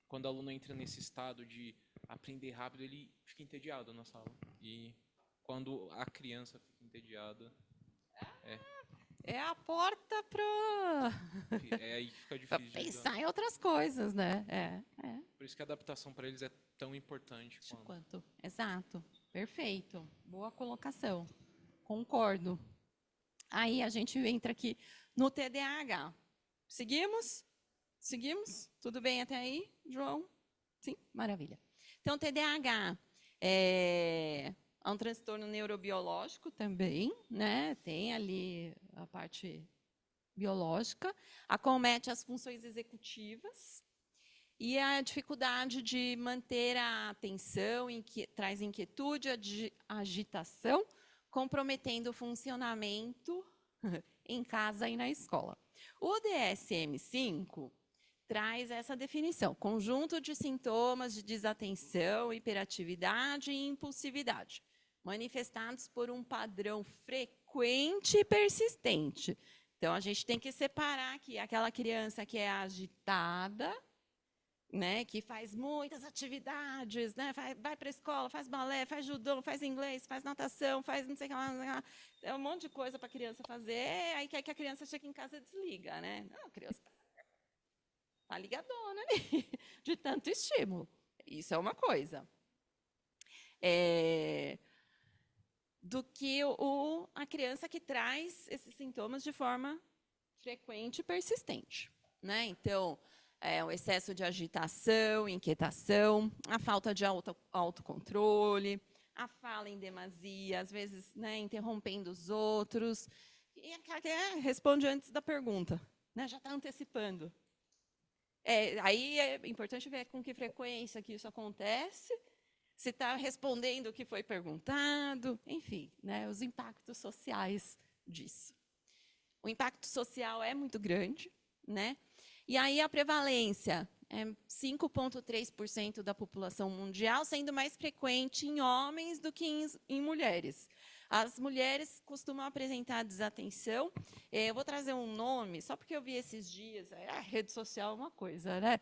quando o aluno entra nesse estado de aprender rápido, ele fica entediado na sala. E quando a criança fica entediada, é a porta para aí que fica difícil de pensar em outras coisas, né? Por isso que a adaptação para eles é tão importante quanto. Exato. Perfeito. Boa colocação. Concordo. Aí a gente entra aqui no TDAH. Seguimos? Seguimos? Tudo bem até aí, João? Sim? Maravilha. Então, TDAH é um transtorno neurobiológico também, né? Tem ali a parte biológica, acomete as funções executivas e a dificuldade de manter a atenção, traz inquietude, agitação, comprometendo o funcionamento em casa e na escola. O DSM-5 traz essa definição: conjunto de sintomas de desatenção, hiperatividade e impulsividade, manifestados por um padrão frequente e persistente. Então, a gente tem que separar aqui aquela criança que é agitada, né, que faz muitas atividades, né, vai para a escola, faz balé, faz judô, faz inglês, faz natação, faz não sei o que lá, é um monte de coisa para a criança fazer, aí quer que a criança chegue em casa e desliga, né? Não, a criança está ligadona ali, de tanto estímulo. Isso é uma coisa. Do que a criança que traz esses sintomas de forma frequente e persistente, né? Então, o excesso de agitação, inquietação, a falta de autocontrole, a fala em demasia, às vezes, né, interrompendo os outros, e responde antes da pergunta, né, já está antecipando. Aí é importante ver com que frequência que isso acontece, se está respondendo o que foi perguntado, enfim, né, os impactos sociais disso. O impacto social é muito grande, né? E aí a prevalência é 5,3% da população mundial, sendo mais frequente em homens do que em mulheres. As mulheres costumam apresentar desatenção. Eu vou trazer um nome, só porque eu vi esses dias, a rede social é uma coisa, né?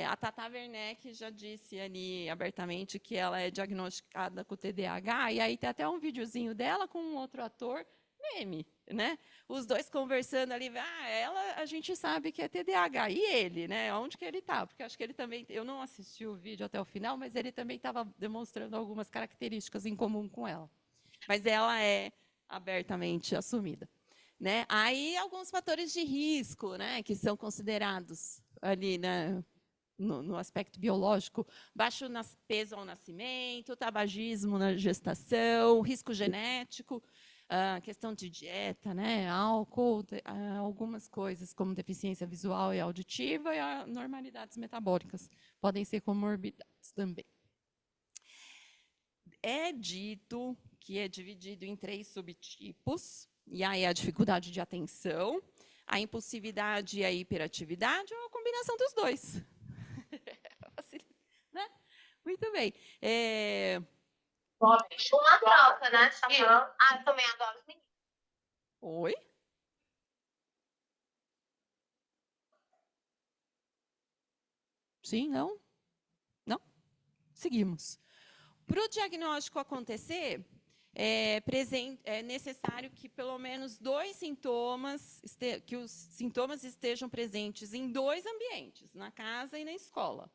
A Tata Werneck já disse ali abertamente que ela é diagnosticada com TDAH, e aí tem até um videozinho dela com um outro ator, meme, né? Os dois conversando ali, a gente sabe que é TDAH, e ele, né? Onde que ele está? Porque acho que ele também, eu não assisti o vídeo até o final, mas ele também estava demonstrando algumas características em comum com ela. Mas ela é abertamente assumida, né? Aí alguns fatores de risco, né, que são considerados ali, né, no aspecto biológico: baixo peso ao nascimento, tabagismo na gestação, risco genético, questão de dieta, né, álcool, algumas coisas como deficiência visual e auditiva e anormalidades metabólicas podem ser comorbidades também. É dito que é dividido em 3 subtipos, e aí a dificuldade de atenção, a impulsividade e a hiperatividade, ou a combinação dos dois. Né? Muito bem. Uma troca, né? Eu também adoro os meninos. Oi? Sim, não? Não? Seguimos. Para o diagnóstico acontecer, é necessário que pelo menos 2 sintomas, que os sintomas estejam presentes em 2 ambientes, na casa e na escola.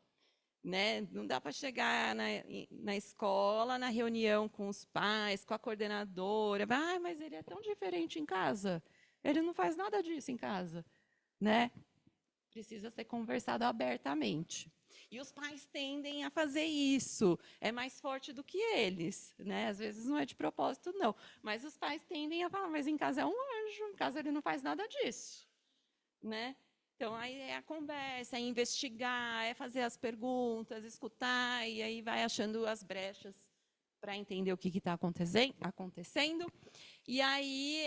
né? Não dá para chegar na escola, na reunião com os pais, com a coordenadora, mas ele é tão diferente em casa, ele não faz nada disso em casa, né? Precisa ser conversado abertamente. E os pais tendem a fazer isso, é mais forte do que eles, né? Às vezes não é de propósito, não, mas os pais tendem a falar, mas em casa é um anjo, em casa ele não faz nada disso, né? Então, aí é a conversa, é investigar, é fazer as perguntas, escutar, e aí vai achando as brechas para entender o que está acontecendo. E aí,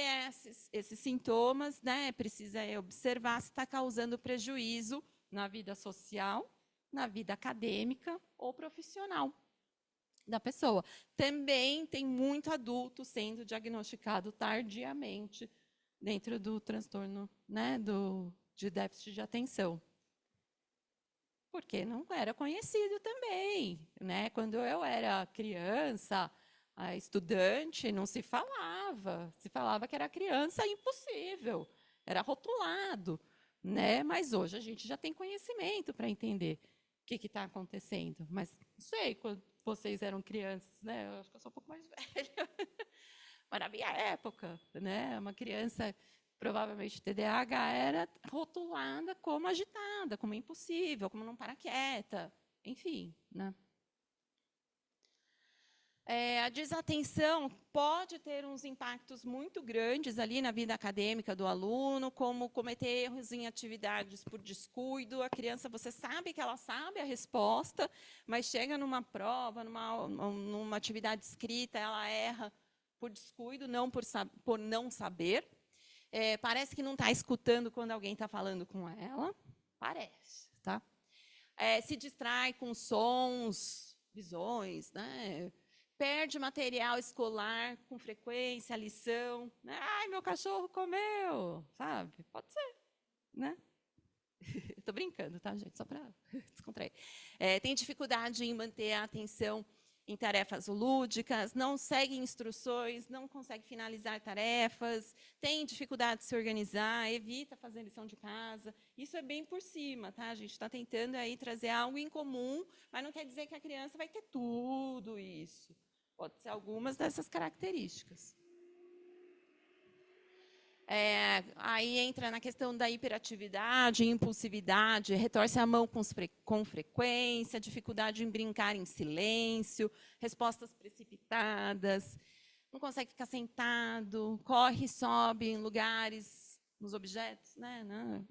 esses sintomas, né, precisa observar se está causando prejuízo na vida social, na vida acadêmica ou profissional da pessoa. Também tem muito adulto sendo diagnosticado tardiamente dentro do transtorno, né, de déficit de atenção. Porque não era conhecido também, né? Quando eu era criança, estudante, não se falava que era criança impossível, era rotulado, né? Mas hoje a gente já tem conhecimento para entender o que está acontecendo. Mas não sei, quando vocês eram crianças, né? Eu acho que eu sou um pouco mais velha. Mas na minha época, né? Uma criança provavelmente TDAH era rotulada como agitada, como impossível, como não para quieta, enfim, né? A desatenção pode ter uns impactos muito grandes ali na vida acadêmica do aluno, como cometer erros em atividades por descuido. A criança, você sabe que ela sabe a resposta, mas chega numa prova, numa atividade escrita, ela erra por descuido, não por não saber. Parece que não está escutando quando alguém está falando com ela. Parece, tá? Se distrai com sons, visões, né? Perde material escolar com frequência, lição. Ai, meu cachorro comeu, sabe? Pode ser, né? Estou brincando, tá, gente? Só para descontrair. Tem dificuldade em manter a atenção em tarefas lúdicas, não segue instruções, não consegue finalizar tarefas, tem dificuldade de se organizar, evita fazer lição de casa. Isso é bem por cima, tá? A gente está tentando aí trazer algo em comum, mas não quer dizer que a criança vai ter tudo isso. Pode ser algumas dessas características. Aí entra na questão da hiperatividade, impulsividade, retorce a mão com frequência, dificuldade em brincar em silêncio, respostas precipitadas, não consegue ficar sentado, corre e sobe em lugares, nos objetos, né?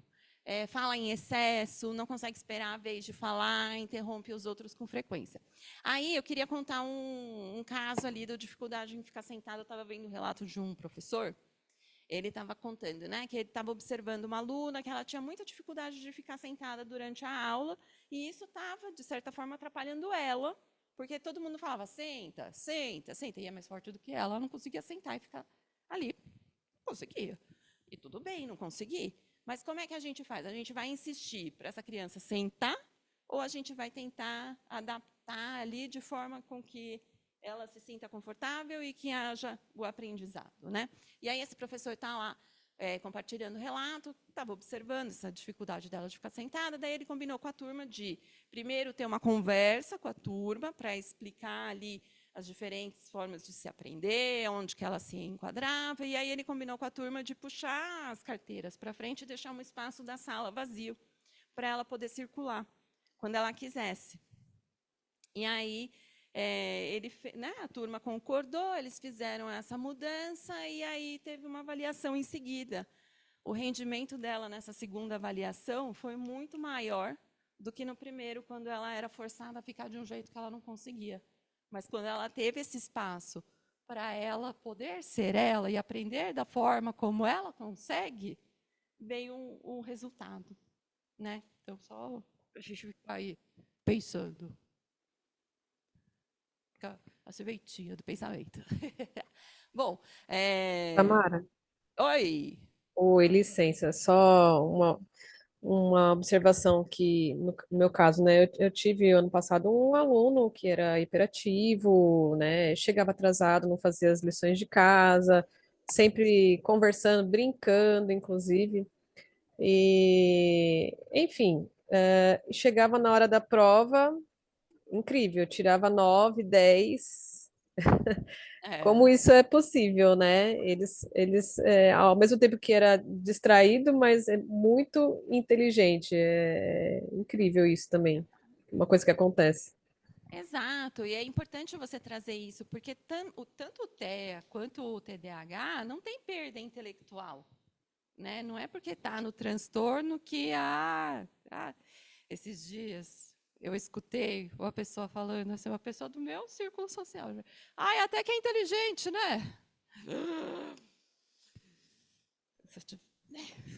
Fala em excesso, não consegue esperar a vez de falar, interrompe os outros com frequência. Aí eu queria contar um caso ali da dificuldade em ficar sentado. Eu estava vendo o relato de um professor. Ele estava contando, né, que ele estava observando uma aluna, que ela tinha muita dificuldade de ficar sentada durante a aula, e isso estava, de certa forma, atrapalhando ela, porque todo mundo falava, senta, senta, senta, e é mais forte do que ela não conseguia sentar e ficar ali. Não conseguia. E tudo bem, não consegui. Mas como é que a gente faz? A gente vai insistir para essa criança sentar, ou a gente vai tentar adaptar ali de forma com que ela se sinta confortável e que haja o aprendizado, né? E aí esse professor está lá compartilhando o relato, estava observando essa dificuldade dela de ficar sentada, daí ele combinou com a turma de, primeiro, ter uma conversa com a turma para explicar ali as diferentes formas de se aprender, onde que ela se enquadrava, e aí ele combinou com a turma de puxar as carteiras para frente e deixar um espaço da sala vazio para ela poder circular quando ela quisesse. E aí a turma concordou, eles fizeram essa mudança e aí teve uma avaliação em seguida. O rendimento dela nessa segunda avaliação foi muito maior do que no primeiro, quando ela era forçada a ficar de um jeito que ela não conseguia. Mas quando ela teve esse espaço para ela poder ser ela e aprender da forma como ela consegue, veio um resultado, né? Então, só para a gente ficar aí pensando. A serventia do pensamento. Bom, Tamara, oi. oi, licença, só uma observação que, no meu caso, né, eu tive ano passado um aluno que era hiperativo, né, chegava atrasado, não fazia as lições de casa, sempre conversando, brincando, inclusive, e, enfim, chegava na hora da prova, incrível, tirava 9, 10. Como É. isso é possível, né? Ao mesmo tempo que era distraído, mas é muito inteligente. É incrível isso também. Uma coisa que acontece. Exato, e é importante você trazer isso, porque tanto o TEA quanto o TDAH não tem perda intelectual, né? Não é porque está no transtorno que esses dias eu escutei uma pessoa falando assim, uma pessoa do meu círculo social, ai, até que é inteligente, né?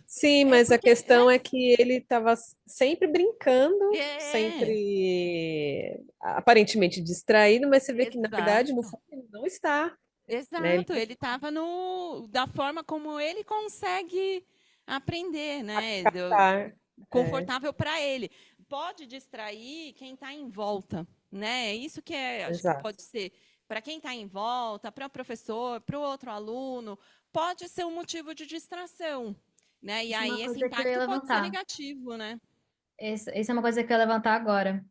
Sim, É mas a porque questão é que ele estava sempre brincando, é, sempre aparentemente distraído, mas você vê que, na verdade, no exato. fundo, ele não está, né? Ele Exato, ele estava da forma como ele consegue aprender, né? captar. É, Confortável para ele. Pode distrair quem está em volta, né? É isso que acho que exato. pode ser para quem está em volta, para o professor, para o outro aluno, pode ser um motivo de distração, né? E Isso é uma aí esse coisa que eu ia impacto pode ser levantar. negativo, né? Essa é uma coisa que eu ia levantar agora.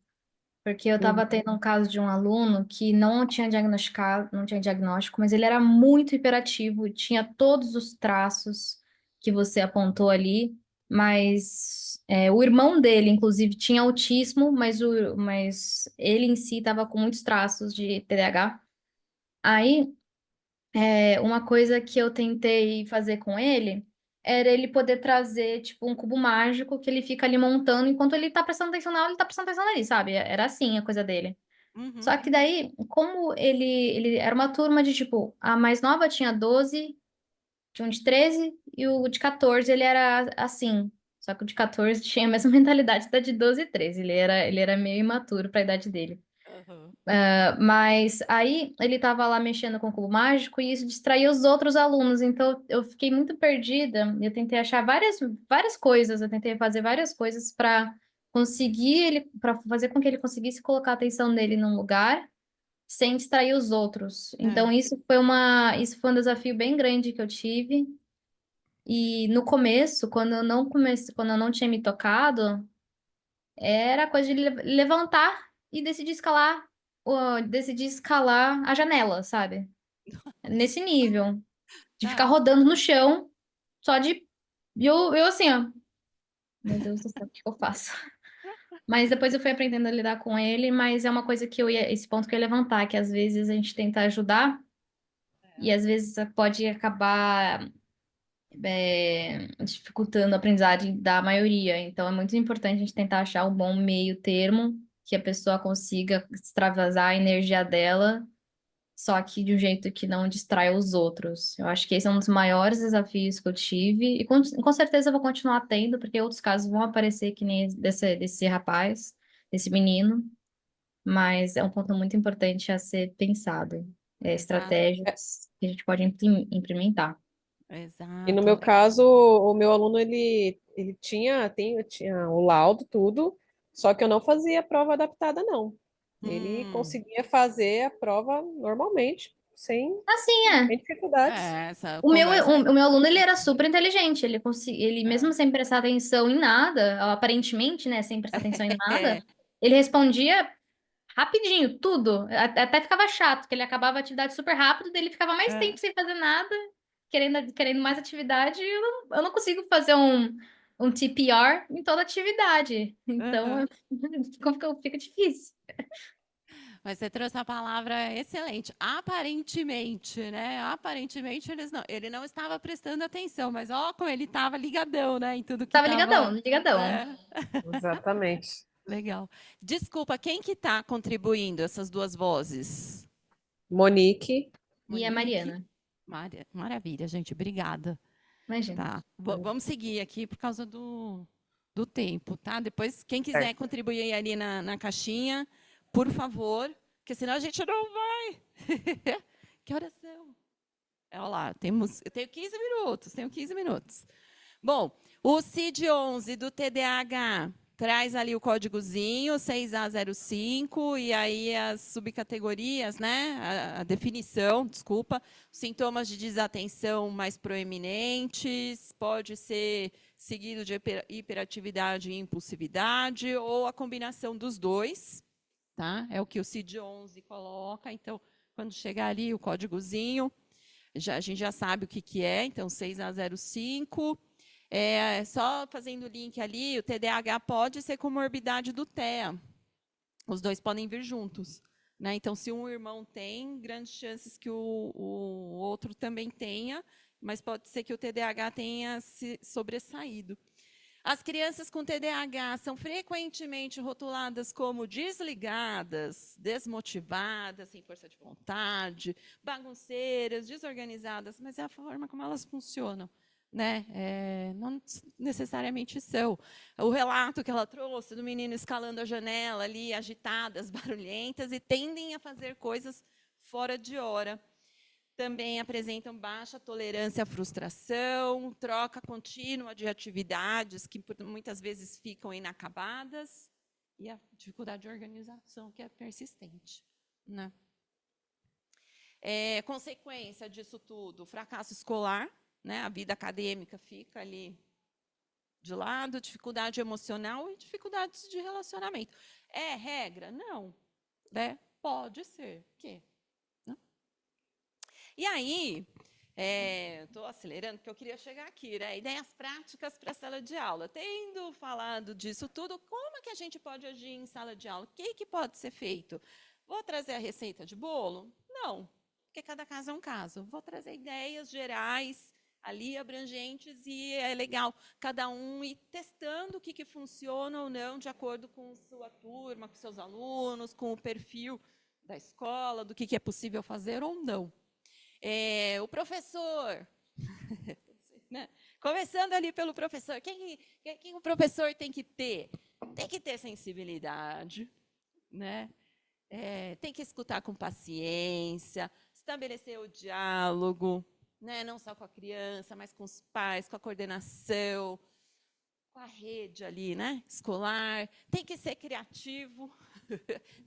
Porque eu Uhum. estava tendo um caso de um aluno que não tinha diagnosticado, não tinha diagnóstico, mas ele era muito hiperativo, tinha todos os traços que você apontou ali, mas o irmão dele, inclusive, tinha autismo, mas ele em si estava com muitos traços de TDAH. Aí, uma coisa que eu tentei fazer com ele era ele poder trazer, tipo, um cubo mágico que ele fica ali montando enquanto ele tá prestando atenção na aula, ele tá prestando atenção ali, sabe? Era assim a coisa dele. Uhum. Só que daí, como ele era uma turma de, tipo, a mais nova tinha 12, tinha um de 13, e o de 14 ele era assim. Só que o de 14 tinha a mesma mentalidade da de 12 e 13. Ele era meio imaturo para a idade dele. Uhum. Mas aí ele tava lá mexendo com o cubo mágico e isso distraía os outros alunos. Então eu fiquei muito perdida. Eu tentei achar várias coisas, eu tentei fazer várias coisas para conseguir ele, para fazer com que ele conseguisse colocar a atenção dele num lugar sem distrair os outros. É. Então isso foi um desafio bem grande que eu tive. E no começo, quando eu não tinha me tocado, era coisa de levantar e decidir escalar a janela, sabe? Nesse nível, de ficar Tá. rodando no chão, só de. E eu assim, ó. Meu Deus do céu, o que eu faço? Mas depois eu fui aprendendo a lidar com ele, mas é uma coisa que esse ponto que eu ia levantar, que às vezes a gente tenta ajudar e às vezes pode acabar dificultando a aprendizagem da maioria. Então, é muito importante a gente tentar achar um bom meio termo, que a pessoa consiga extravasar a energia dela, só que de um jeito que não distrai os outros. Eu acho que esse é um dos maiores desafios que eu tive, e com certeza eu vou continuar tendo, porque outros casos vão aparecer que nem desse rapaz, desse menino, mas é um ponto muito importante a ser pensado. Exato. Estratégias que a gente pode implementar. E no meu Exato. caso, o meu aluno, ele tinha o laudo, tudo, só que eu não fazia a prova adaptada, não. Ele Hum. conseguia fazer a prova normalmente, Assim, sem dificuldades. Essa O meu, conversa. o, o meu aluno, ele era super inteligente, ele mesmo sem prestar atenção em nada, aparentemente, né, sem prestar atenção em nada, É. ele respondia rapidinho, tudo, até ficava chato, porque ele acabava a atividade super rápido, daí ele ficava mais É. tempo sem fazer nada, querendo mais atividade, e eu não consigo fazer um TPR em toda atividade, então Aham. fica difícil. Mas você trouxe a palavra excelente. Aparentemente, né? Aparentemente ele não estava prestando atenção, mas ó, como ele estava ligadão, né? Em tudo que Tava estava. ligadão, ligadão. É, Exatamente. legal. Desculpa, quem que está contribuindo essas duas vozes? Monique, E a Monique? Mariana, Maravilha, gente. Obrigada. imagina. Tá. Vamos seguir aqui por causa do tempo, tá? Depois, quem quiser certo. contribuir ali na caixinha, por favor, porque senão a gente não vai. Que horas são? Olha lá, eu tenho 15 minutos, Bom, o CID-11 do TDAH traz ali o códigozinho 6A05 e aí as subcategorias, né? A definição, desculpa, sintomas de desatenção mais proeminentes, pode ser seguido de hiperatividade e impulsividade ou a combinação dos dois. tá? É o que o CID-11 coloca. Então, quando chegar ali o códigozinho, a gente já sabe o que é. Então, 6A05. Só fazendo o link ali, o TDAH pode ser comorbidade do TEA. Os dois podem vir juntos. Né? Então, se um irmão tem, grandes chances que o outro também tenha, mas pode ser que o TDAH tenha se sobressaído. As crianças com TDAH são frequentemente rotuladas como desligadas, desmotivadas, sem força de vontade, bagunceiras, desorganizadas, mas é a forma como elas funcionam. Né? Não necessariamente são. O relato que ela trouxe do menino escalando a janela ali, agitadas, barulhentas, e tendem a fazer coisas fora de hora. Também apresentam baixa tolerância à frustração, troca contínua de atividades que muitas vezes ficam inacabadas, e a dificuldade de organização, que é persistente. Né? Consequência disso tudo, fracasso escolar, né? A vida acadêmica fica ali de lado, dificuldade emocional e dificuldades de relacionamento. É regra? Não. Né? Pode ser. Que? Não? E aí, estou acelerando, porque eu queria chegar aqui, né? Ideias práticas para a sala de aula. Tendo falado disso tudo, como é que a gente pode agir em sala de aula? O que pode ser feito? Vou trazer a receita de bolo? Não, porque cada caso é um caso. Vou trazer ideias gerais, ali abrangentes, e é legal cada um ir testando o que funciona ou não, de acordo com sua turma, com seus alunos, com o perfil da escola, do que é possível fazer ou não. O professor, né? Começando ali pelo professor, quem o professor tem que ter? Tem que ter sensibilidade, né? Tem que escutar com paciência, estabelecer o diálogo, né? Não só com a criança, mas com os pais, com a coordenação, com a rede ali, né? Escolar. Tem que ser criativo,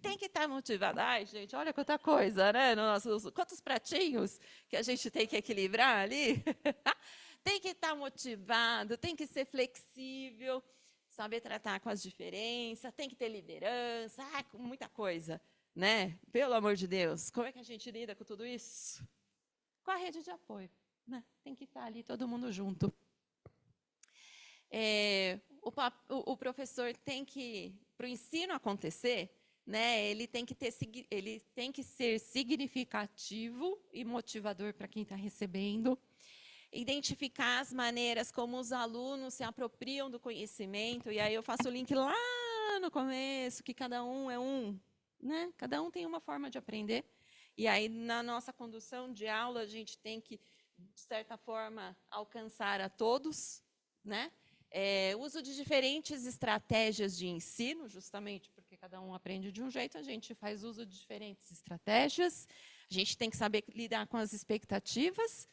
tem que estar motivado. Ai, gente, olha quanta coisa, né? Quantos pratinhos que a gente tem que equilibrar ali. Tem que estar motivado, tem que ser flexível, saber tratar com as diferenças, tem que ter liderança, muita coisa, né? Pelo amor de Deus, como é que a gente lida com tudo isso? Com a rede de apoio, né? Tem que estar ali todo mundo junto. O professor tem que, para o ensino acontecer, né? Ele tem que ser significativo e motivador para quem está recebendo. Identificar as maneiras como os alunos se apropriam do conhecimento, e aí eu faço o link lá no começo, que cada um é um, né? Cada um tem uma forma de aprender, e aí na nossa condução de aula a gente tem que, de certa forma, alcançar a todos, né? Uso de diferentes estratégias de ensino, justamente porque cada um aprende de um jeito, a gente faz uso de diferentes estratégias, a gente tem que saber lidar com as expectativas,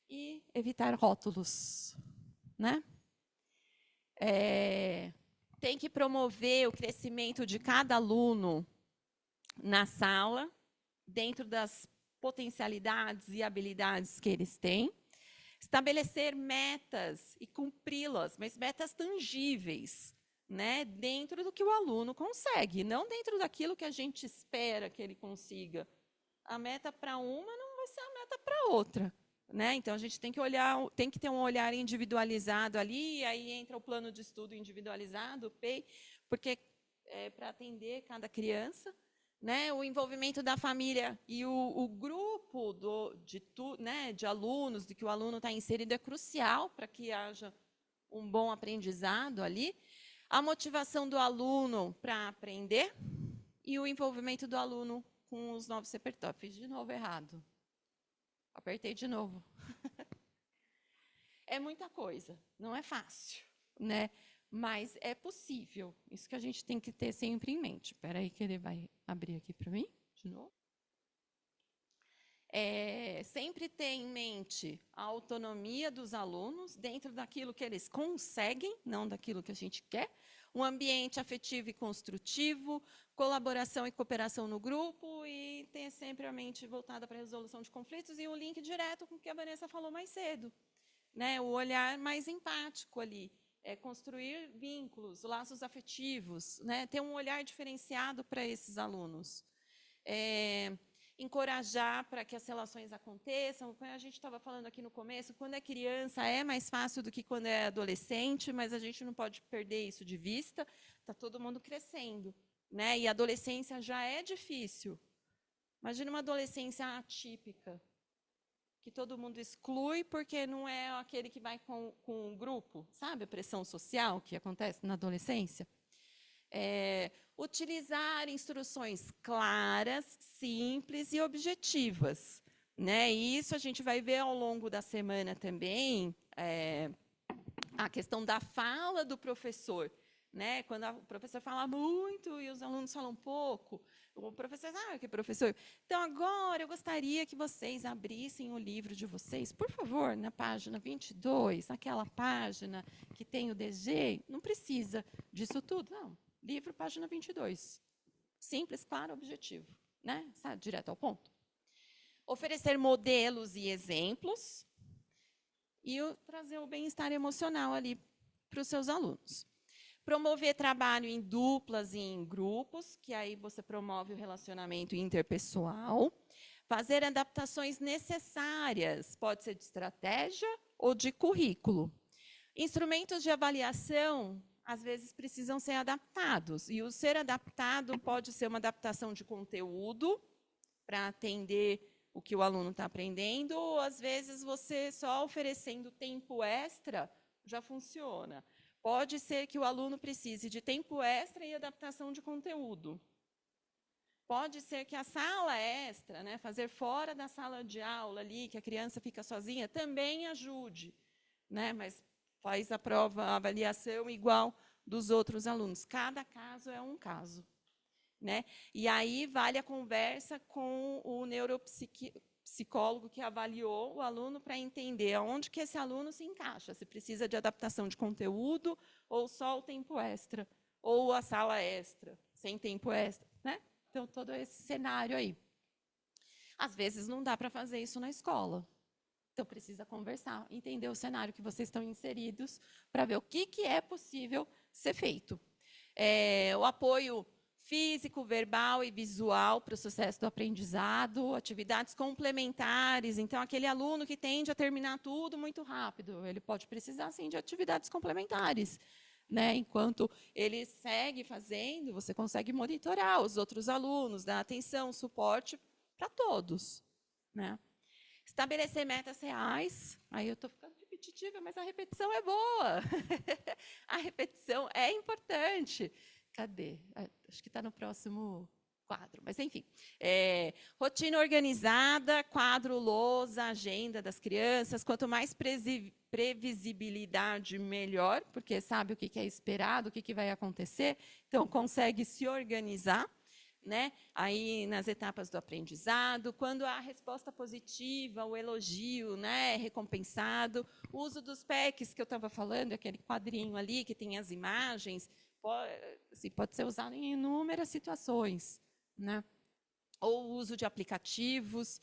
e evitar rótulos, né? Tem que promover o crescimento de cada aluno na sala, dentro das potencialidades e habilidades que eles têm. Estabelecer metas e cumpri-las, mas metas tangíveis, né? Dentro do que o aluno consegue, não dentro daquilo que a gente espera que ele consiga. A meta para uma não vai ser a meta para outra. Né? Então, a gente tem que ter um olhar individualizado ali, e aí entra o plano de estudo individualizado, o PEI, porque para atender cada criança, né? O envolvimento da família e o grupo de alunos, de que o aluno está inserido, é crucial para que haja um bom aprendizado ali. A motivação do aluno para aprender e o envolvimento do aluno com os novos repertórios. Fiz de novo errado. Apertei de novo. É muita coisa, não é fácil, né? Mas é possível. Isso que a gente tem que ter sempre em mente. Espera aí que ele vai abrir aqui para mim, de novo. Sempre ter em mente a autonomia dos alunos dentro daquilo que eles conseguem, não daquilo que a gente quer. Um ambiente afetivo e construtivo, colaboração e cooperação no grupo, e ter sempre a mente voltada para a resolução de conflitos, e o link direto com o que a Vanessa falou mais cedo, né? O olhar mais empático ali. construir vínculos, laços afetivos, né? Ter um olhar diferenciado para esses alunos. Encorajar para que as relações aconteçam. Como a gente estava falando aqui no começo, quando é criança é mais fácil do que quando é adolescente, mas a gente não pode perder isso de vista. Está todo mundo crescendo, né? E a adolescência já é difícil. Imagina uma adolescência atípica, que todo mundo exclui porque não é aquele que vai com um grupo, sabe? A pressão social que acontece na adolescência. Utilizar instruções claras, simples e objetivas, né? E isso a gente vai ver ao longo da semana também, a questão da fala do professor, né? Quando o professor fala muito e os alunos falam pouco, o professor que professor? Então, agora eu gostaria que vocês abrissem o livro de vocês, por favor, na página 22, aquela página que tem o DG, não precisa disso tudo, não. Livro, página 22. Simples, claro, objetivo, né? Sabe, direto ao ponto. Oferecer modelos e exemplos e trazer o bem-estar emocional ali para os seus alunos. Promover trabalho em duplas e em grupos, que aí você promove o relacionamento interpessoal. Fazer adaptações necessárias, pode ser de estratégia ou de currículo. Instrumentos de avaliação, às vezes, precisam ser adaptados. E o ser adaptado pode ser uma adaptação de conteúdo, para atender o que o aluno está aprendendo, ou, às vezes, você só oferecendo tempo extra já funciona. Pode ser que o aluno precise de tempo extra e adaptação de conteúdo. Pode ser que a sala extra, né, fazer fora da sala de aula ali, que a criança fica sozinha, também ajude, né, mas faz a prova, a avaliação igual dos outros alunos. Cada caso é um caso, né? E aí vale a conversa com o neuropsicólogo que avaliou o aluno para entender aonde que esse aluno se encaixa, se precisa de adaptação de conteúdo ou só o tempo extra, ou a sala extra, sem tempo extra, né? Então, todo esse cenário aí. Às vezes, não dá para fazer isso na escola. Então, precisa conversar, entender o cenário que vocês estão inseridos, para ver o que é possível ser feito. O apoio físico, verbal e visual para o sucesso do aprendizado, atividades complementares. Então, aquele aluno que tende a terminar tudo muito rápido, ele pode precisar, sim, de atividades complementares, né? Enquanto ele segue fazendo, você consegue monitorar os outros alunos, dar atenção, suporte para todos, né? Estabelecer metas reais. Aí eu estou ficando repetitiva, mas a repetição é boa. A repetição é importante. Cadê? Acho que está no próximo quadro, mas enfim. Rotina organizada, quadro, lousa, agenda das crianças. Quanto mais previsibilidade, melhor, porque sabe o que é esperado, o que vai acontecer. Então, consegue se organizar, né? Aí nas etapas do aprendizado, quando há resposta positiva, o elogio, né, recompensado, o uso dos PECs que eu estava falando, aquele quadrinho ali que tem as imagens, pode ser usado em inúmeras situações, né? Ou o uso de aplicativos,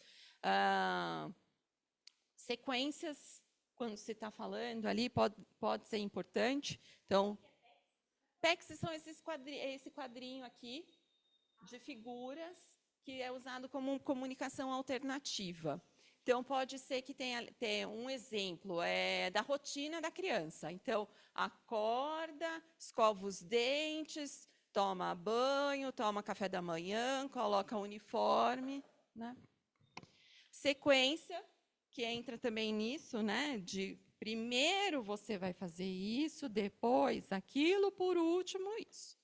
sequências, quando se está falando ali, pode ser importante. Então, PECs são esse quadrinho aqui, de figuras, que é usado como comunicação alternativa. Então, pode ser que tenha um exemplo da rotina da criança. Então, acorda, escova os dentes, toma banho, toma café da manhã, coloca o uniforme, né? Sequência, que entra também nisso, né? De primeiro você vai fazer isso, depois aquilo, por último isso.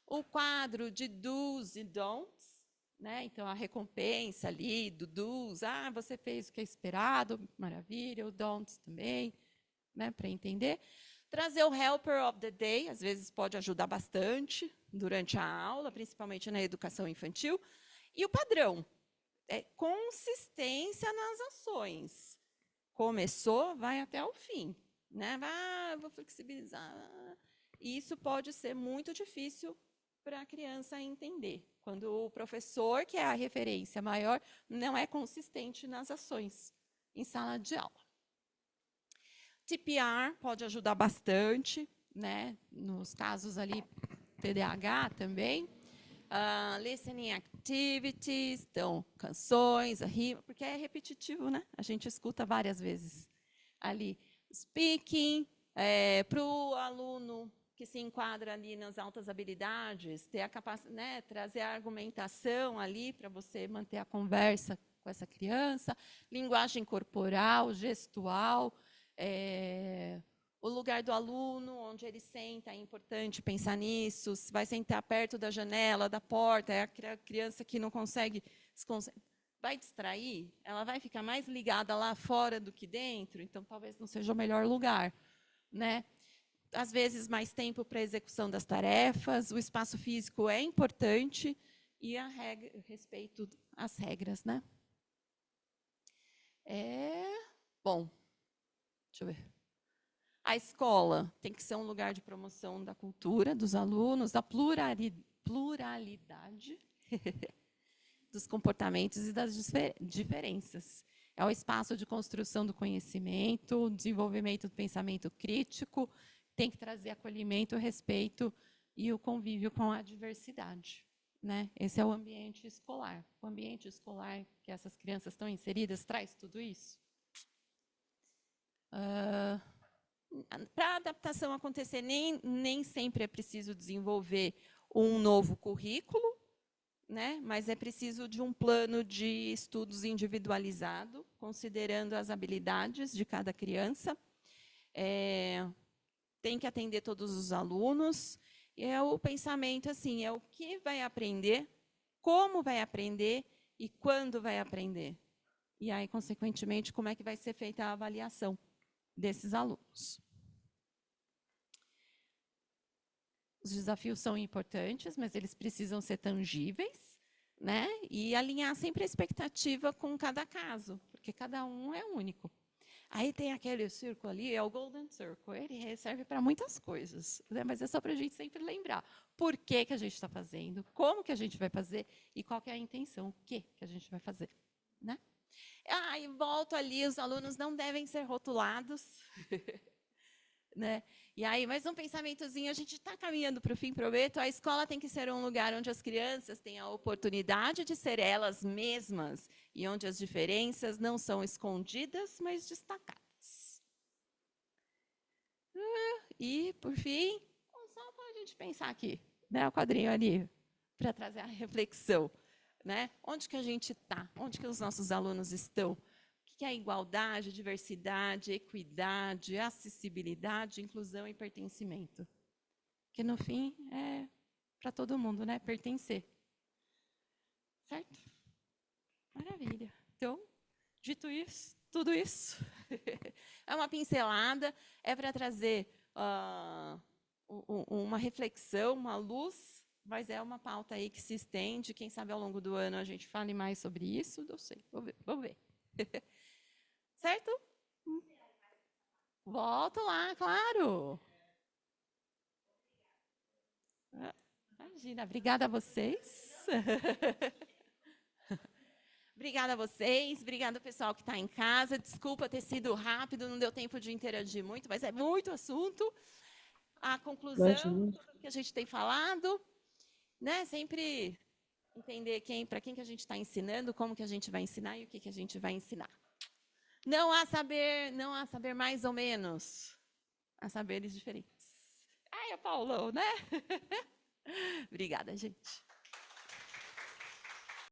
O quadro de do's e don'ts, né? Então, a recompensa ali do do's, você fez o que é esperado, maravilha, o don'ts também, né? Para entender. Trazer o helper of the day, às vezes pode ajudar bastante durante a aula, principalmente na educação infantil. E o padrão, consistência nas ações. Começou, vai até o fim, né? Vou flexibilizar. E isso pode ser muito difícil para a criança entender, quando o professor, que é a referência maior, não é consistente nas ações em sala de aula. TPR pode ajudar bastante, né? Nos casos ali, TDAH também. Listening activities, então, canções, a rima, porque é repetitivo, né? A gente escuta várias vezes ali. Speaking, para o aluno que se enquadra ali nas altas habilidades, ter a capacidade, né, trazer a argumentação ali para você manter a conversa com essa criança, linguagem corporal, gestual, o lugar do aluno, onde ele senta, é importante pensar nisso. Se vai sentar perto da janela, da porta, é a criança que não consegue se concentrar, vai distrair, ela vai ficar mais ligada lá fora do que dentro, então talvez não seja o melhor lugar, né? Às vezes, mais tempo para a execução das tarefas, o espaço físico é importante e respeito às regras, né? Bom, deixa eu ver. A escola tem que ser um lugar de promoção da cultura dos alunos, da pluralidade dos comportamentos e das diferenças. É o espaço de construção do conhecimento, desenvolvimento do pensamento crítico, tem que trazer acolhimento, respeito e o convívio com a diversidade, né? Esse é o ambiente escolar. O ambiente escolar que essas crianças estão inseridas traz tudo isso. Para a adaptação acontecer, nem sempre é preciso desenvolver um novo currículo, né? Mas é preciso de um plano de estudos individualizado, considerando as habilidades de cada criança. Tem que atender todos os alunos. É o pensamento assim, é o que vai aprender, como vai aprender e quando vai aprender. E aí, consequentemente, como é que vai ser feita a avaliação desses alunos. Os desafios são importantes, mas eles precisam ser tangíveis, né? E alinhar sempre a expectativa com cada caso, porque cada um é único. Aí tem aquele círculo ali, é o Golden Circle, ele serve para muitas coisas, né? Mas é só para a gente sempre lembrar por que a gente está fazendo, como que a gente vai fazer e qual que é a intenção, o que a gente vai fazer, né? E volto ali, os alunos não devem ser rotulados, né? E aí, mais um pensamentozinho, a gente está caminhando para o fim, prometo, a escola tem que ser um lugar onde as crianças têm a oportunidade de ser elas mesmas e onde as diferenças não são escondidas, mas destacadas. E, por fim, só para a gente pensar aqui, né, o quadrinho ali, para trazer a reflexão, né? Onde que a gente está? Onde que os nossos alunos estão? O que é igualdade, diversidade, equidade, acessibilidade, inclusão e pertencimento? Que, no fim, é para todo mundo, né? Pertencer. Certo? Maravilha. Então, dito isso, tudo isso, é uma pincelada, é para trazer uma reflexão, uma luz, mas é uma pauta aí que se estende. Quem sabe ao longo do ano a gente fale mais sobre isso, não sei, vamos ver. Certo? Volto lá, claro. Imagina, obrigada a vocês. Obrigada a vocês, obrigada ao pessoal que está em casa. Desculpa ter sido rápido, não deu tempo de interagir muito, mas é muito assunto. A conclusão, tudo que a gente tem falado, né? Sempre entender para quem que a gente está ensinando, como que a gente vai ensinar e o que a gente vai ensinar. Não há saber mais ou menos. Há saberes diferentes. Ai, é Paulão, né? Obrigada, gente.